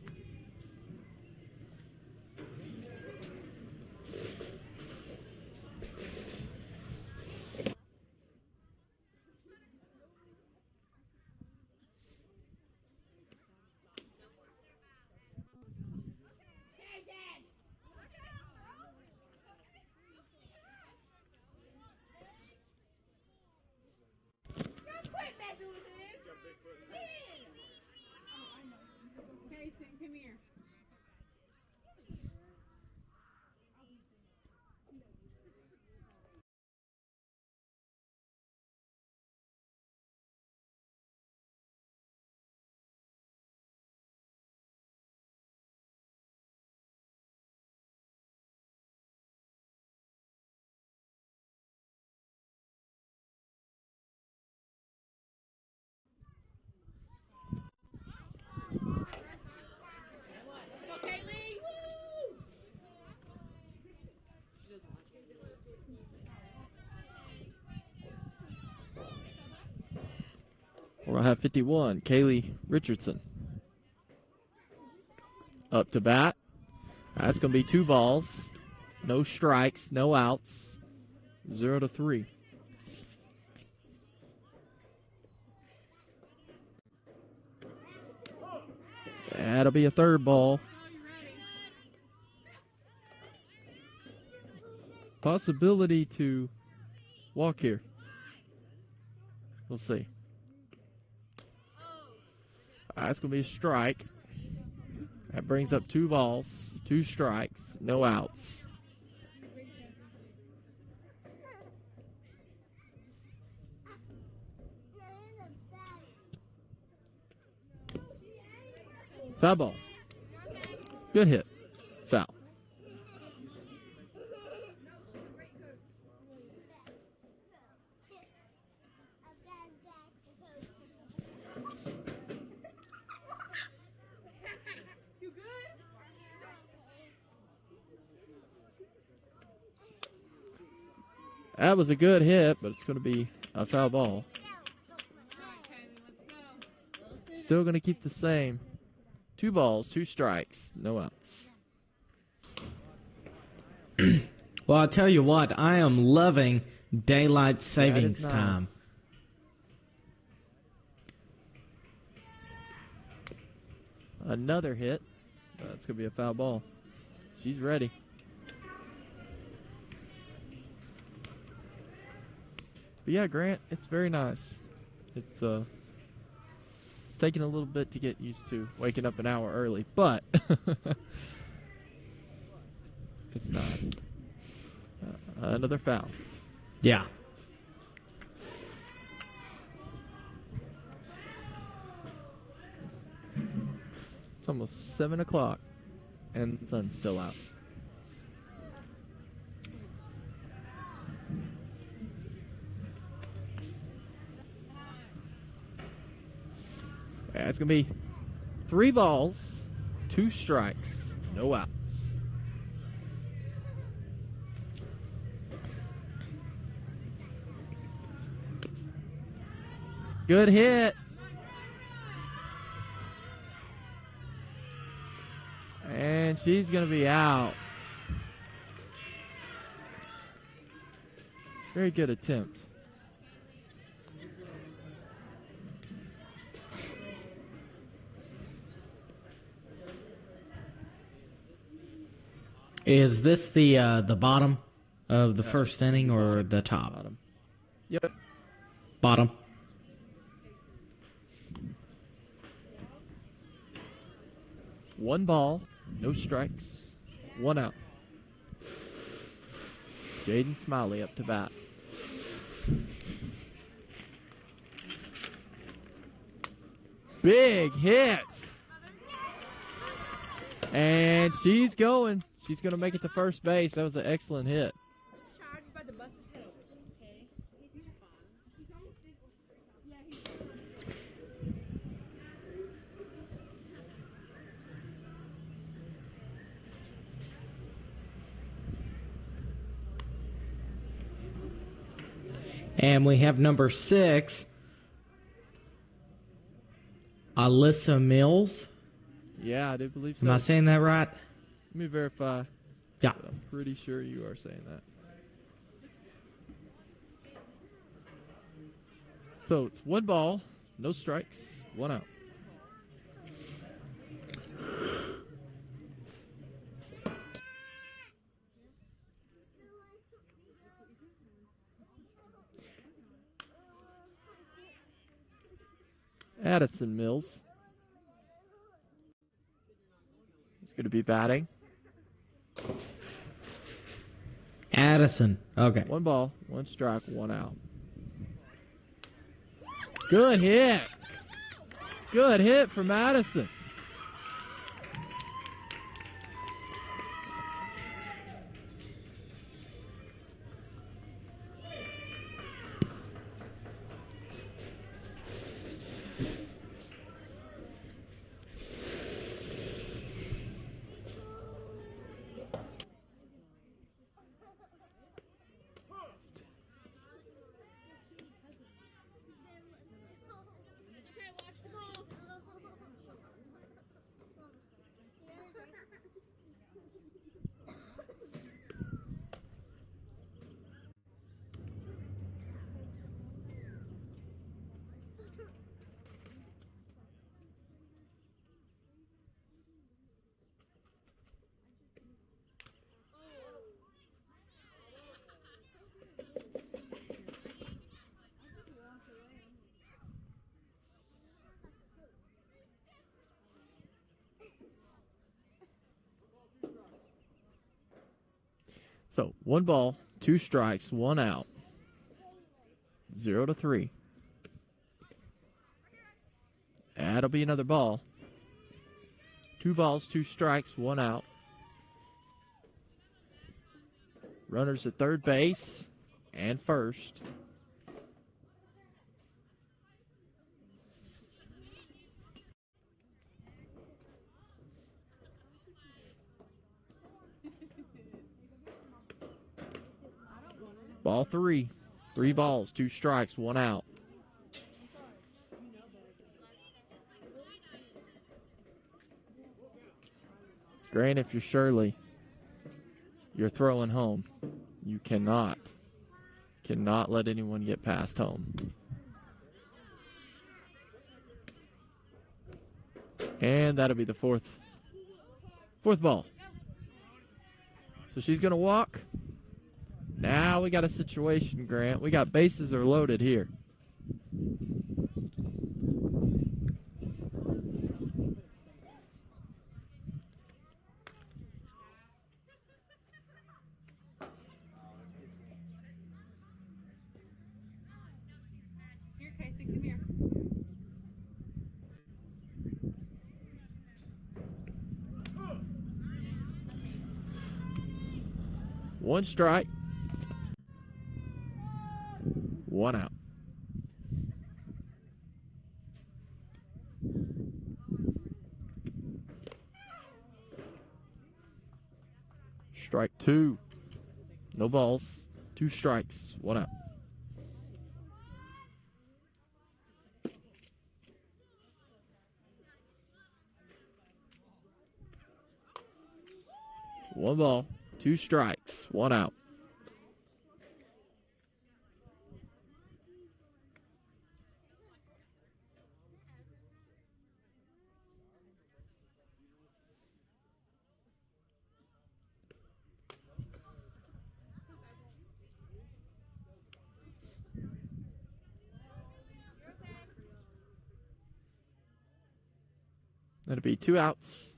Quit messing with him. Casey, come here. Let's go, Kaylee. Woo! We'll have 51, Kaylee Richardson. Up to bat. That's going to be 2 balls. No strikes, no outs. 0-3. That'll be a 3rd ball. Possibility to walk here. We'll see. That's going to be a strike. That brings up 2 balls, 2 strikes, no outs. Foul ball. Good hit. Foul. You good? That was a good hit, but it's going to be a foul ball. Still going to keep the same. 2 balls, 2 strikes, no outs. Well, I'll tell you what, I am loving daylight savings nice. time. Another hit. That's going to be a foul ball. She's ready. But yeah, Grant, it's very nice. It's taking a little bit to get used to waking up an hour early, but it's nice. Another foul. Yeah. It's almost 7 o'clock, and the sun's still out. Yeah, it's going to be 3 balls, 2 strikes, no outs. Good hit. And she's going to be out. Very good attempt. Is this the bottom of the first inning or the top? Bottom. Yep. Bottom. One ball, no strikes, 1 out. Jaden Smiley up to bat. Big hit. And she's going. She's going to make it to first base. That was an excellent hit. Charge about to bust his head open. Okay. He's fine. He's almost did. Yeah, he's And we have number 6, Alyssa Mills. Yeah, I do believe so. Am I saying that right? Let me verify. Yeah. But I'm pretty sure you are saying that. So it's 1 ball, no strikes, 1 out. Addison Mills. He's going to be batting. Addison. Okay. 1 ball, 1 strike, 1 out. Good hit. Good hit from Addison. okay. Watch the ball. So 1 ball, 2 strikes, 1 out. 0-3. That'll be another ball. 2 balls, 2 strikes, 1 out. Runners at third base and first. Ball 3. 3 balls, 2 strikes, 1 out. Grant, if you're Shirley, you're throwing home. You cannot let anyone get past home. And that'll be the fourth ball. So she's going to walk. Now we got a situation, Grant. We got bases are loaded here. Here, Casey, come here. One strike. 1 out. Strike 2. No balls. 2 strikes. 1 out. One ball. 2 strikes. 1 out. That'll be 2 outs.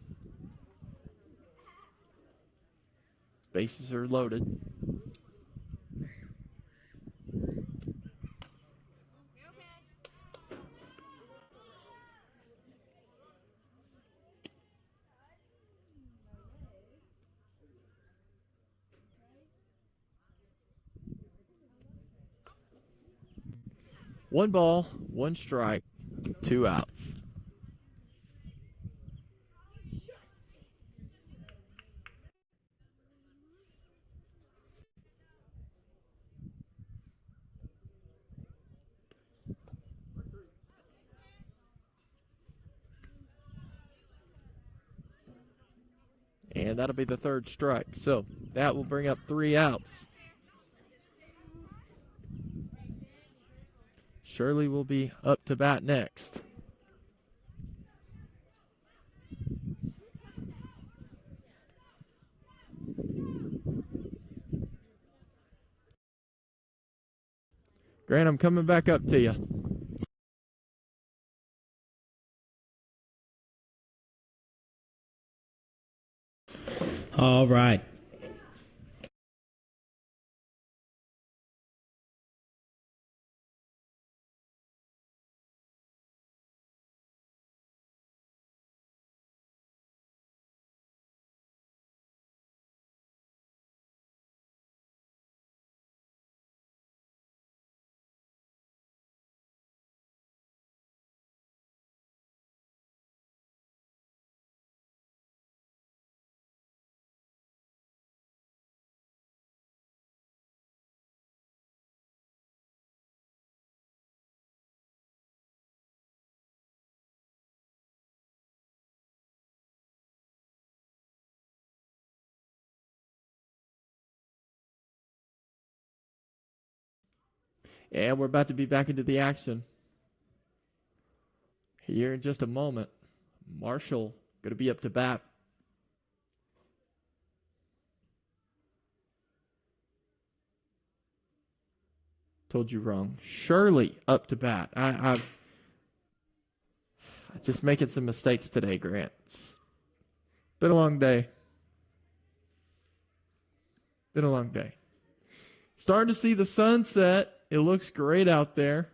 Bases are loaded. One ball, 1 strike, 2 outs. And that'll be the 3rd strike. So that will bring up 3 outs. Shirley will be up to bat next. Grant, I'm coming back up to you. All right. And we're about to be back into the action. Here in just a moment. Marshall going to be up to bat. Told you wrong. Shirley up to bat. I'm just making some mistakes today, Grant. It's been a long day. Been a long day. Starting to see the sunset. It looks great out there.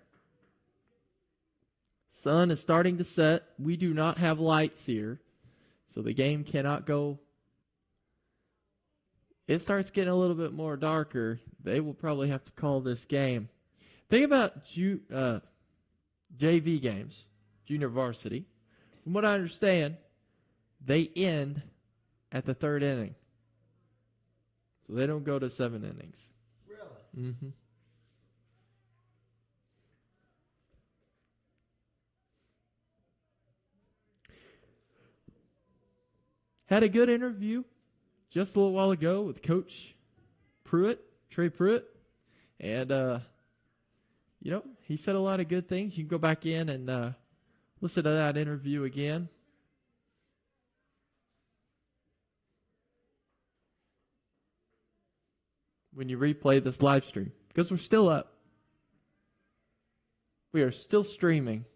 Sun is starting to set. We do not have lights here. So the game cannot go. It starts getting a little bit more darker. They will probably have to call this game. Think about JV games, junior varsity. From what I understand, they end at the third inning. So they don't go to 7 innings. Really? Mm-hmm. Had a good interview just a little while ago with Coach Trey Pruitt. And, he said a lot of good things. You can go back in and listen to that interview again. When you replay this live stream. Because we're still up. We are still streaming.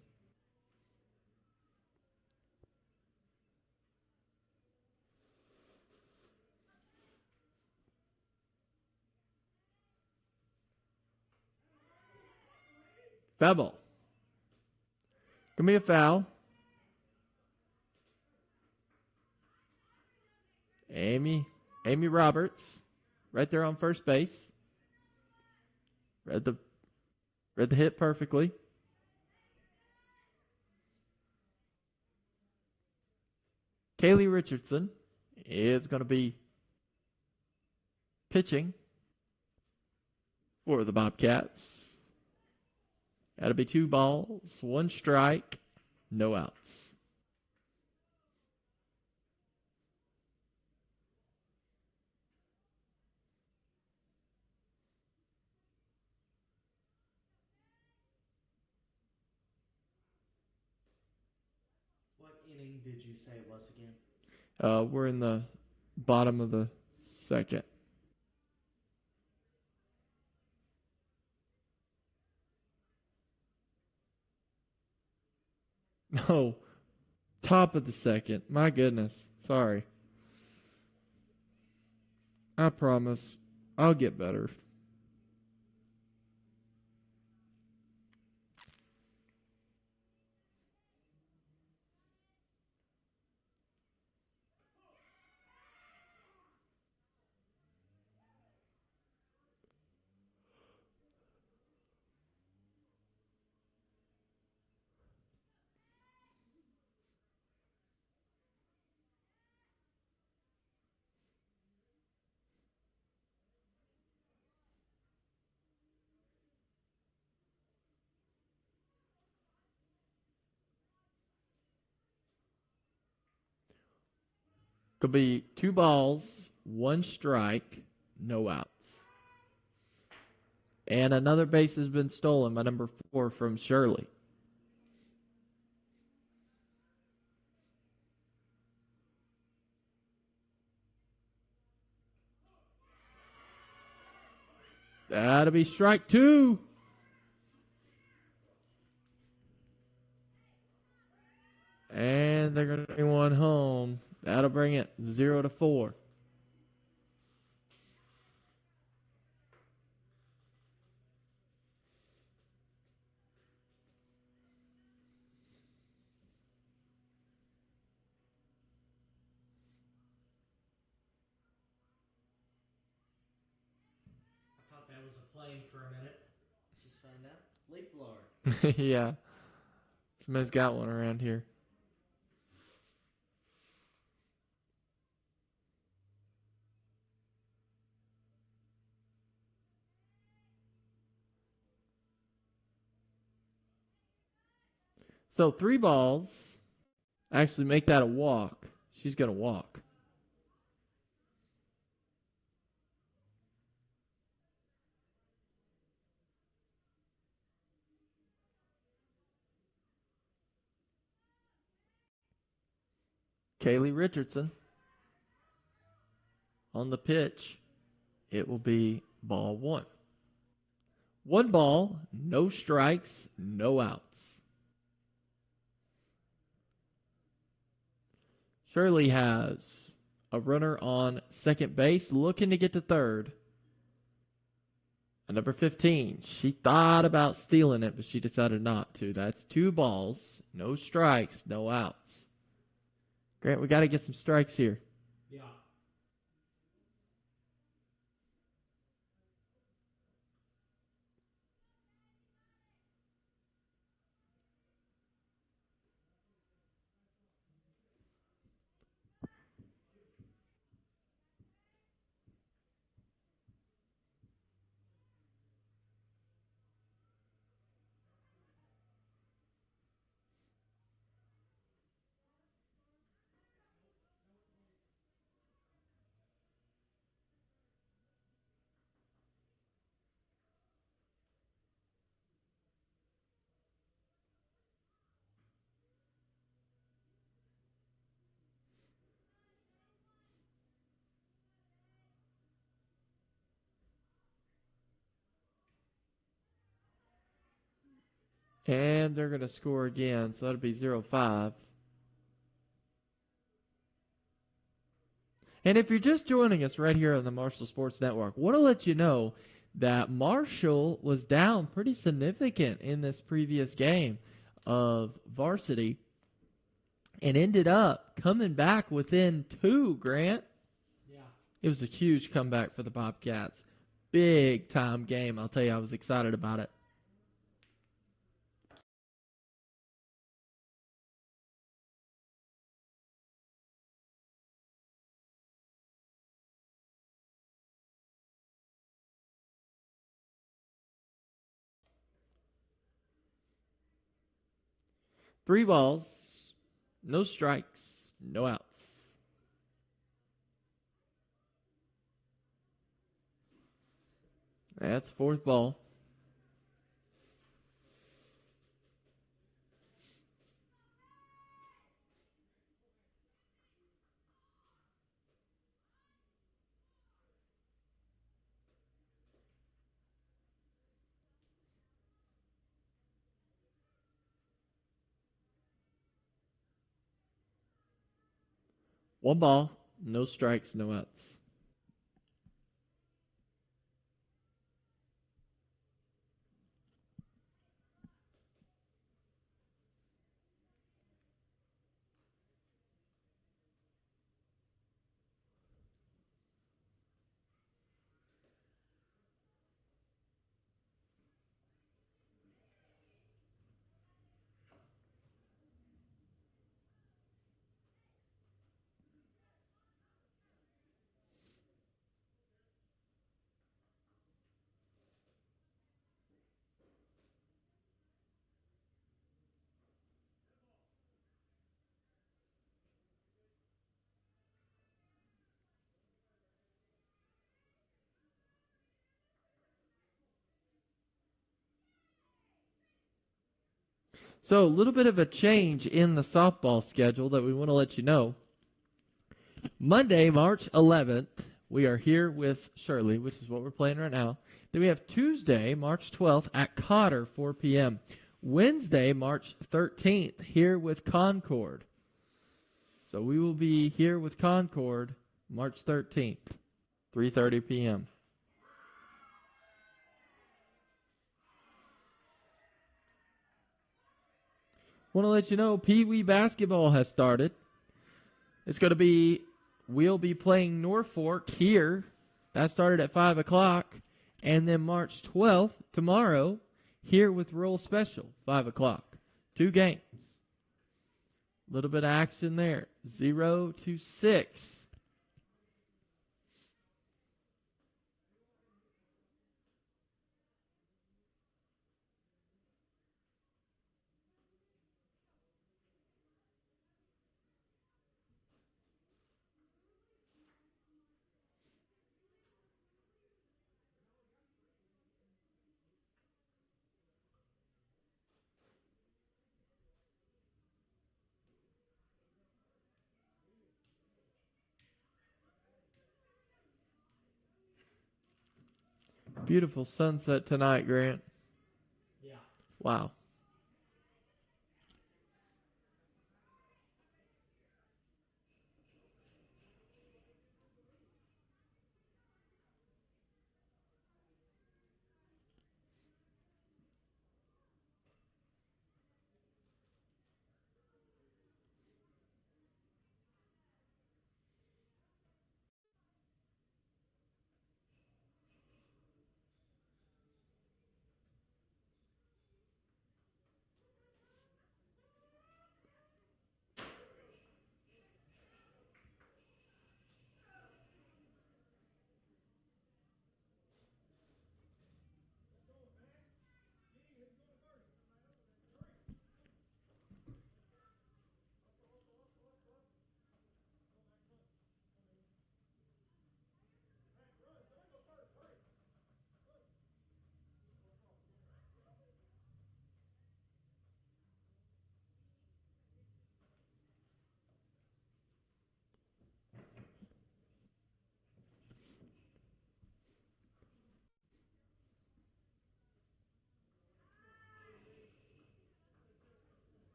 Foul ball. Give me a foul. Amy Roberts, right there on first base. Read the hit perfectly. Kaylee Richardson is going to be pitching for the Bobcats. That'll be 2 balls, 1 strike, no outs. What inning did you say it was again? We're in the bottom of the second. Oh, top of the second. My goodness. Sorry. I promise I'll get better. Could be 2 balls, 1 strike, no outs. And another base has been stolen by number 4 from Shirley. That'll be strike 2. And they're going to bring one home. That'll bring it 0-4. I thought that was a plane for a minute. Just found out. Leaf blower. Yeah. Somebody's got one around here. So 3 balls. Actually make that a walk. She's going to walk. Kaylee Richardson on the pitch. It will be ball 1. 1 ball, no strikes, no outs. Shirley has a runner on second base looking to get to third. And number 15, she thought about stealing it, but she decided not to. That's 2 balls, no strikes, no outs. Grant, we got to get some strikes here. Yeah. And they're going to score again, so that'll be 0-5. And if you're just joining us right here on the Marshall Sports Network, I want to let you know that Marshall was down pretty significant in this previous game of varsity and ended up coming back within 2, Grant. Yeah. It was a huge comeback for the Bobcats. Big time game. I'll tell you, I was excited about it. Three balls, no strikes, no outs. That's fourth ball. One ball, no strikes, no outs. So, a little bit of a change in the softball schedule that we want to let you know. Monday, March 11th, we are here with Shirley, which is what we're playing right now. Then we have Tuesday, March 12th at Cotter, 4 p.m. Wednesday, March 13th, here with Concord. So we will be here with Concord March 13th, 3:30 p.m. Want to let you know, Pee Wee basketball has started. We'll be playing Norfolk here. That started at 5 o'clock. And then March 12th, tomorrow, here with Rural Special, 5 o'clock. 2 games. A little bit of action there. 0-6. Beautiful sunset tonight, Grant. Yeah. Wow.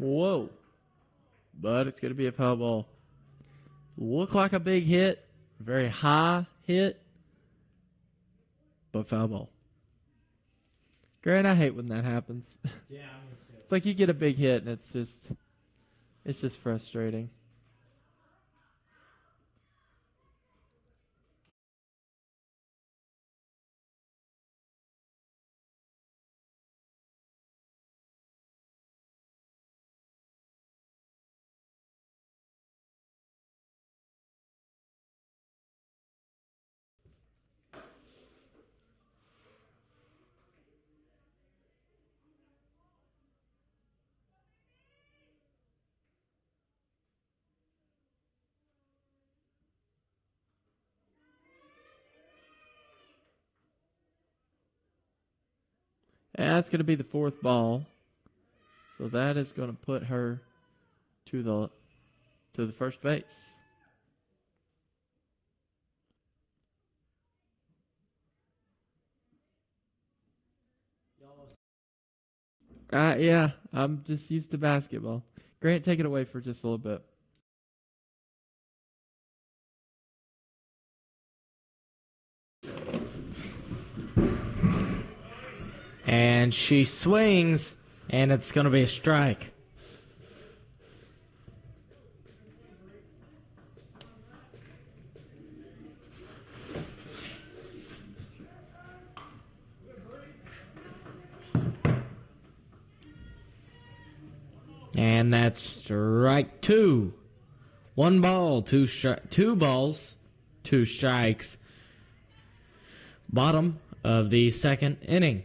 Whoa. But it's going to be a foul ball. Look like a big hit. Very high hit. But foul ball. Grant, I hate when that happens. Yeah, me too. It's like you get a big hit and it's just frustrating. And that's going to be the fourth ball. So that is going to put her to the first base. Yeah, I'm just used to basketball. Grant, take it away for just a little bit. And she swings, and it's going to be a strike. And that's strike two. 1 ball, 2 balls, 2 strikes. Bottom of the second inning.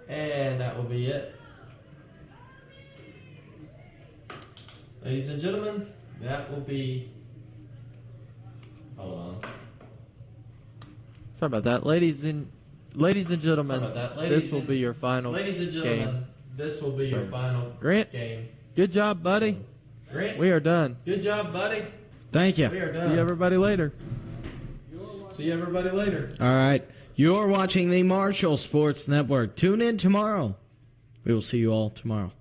And that will be it. Ladies and gentlemen, that will be... Hold on. Sorry about that. Ladies and gentlemen, this will be your final game. This will be your final Grant, game. good job, buddy. Grant, We are done. good job, buddy. Thank you. We are See done. everybody later. See everybody later. All right. You're watching the Marshall Sports Network. Tune in tomorrow. We will see you all tomorrow.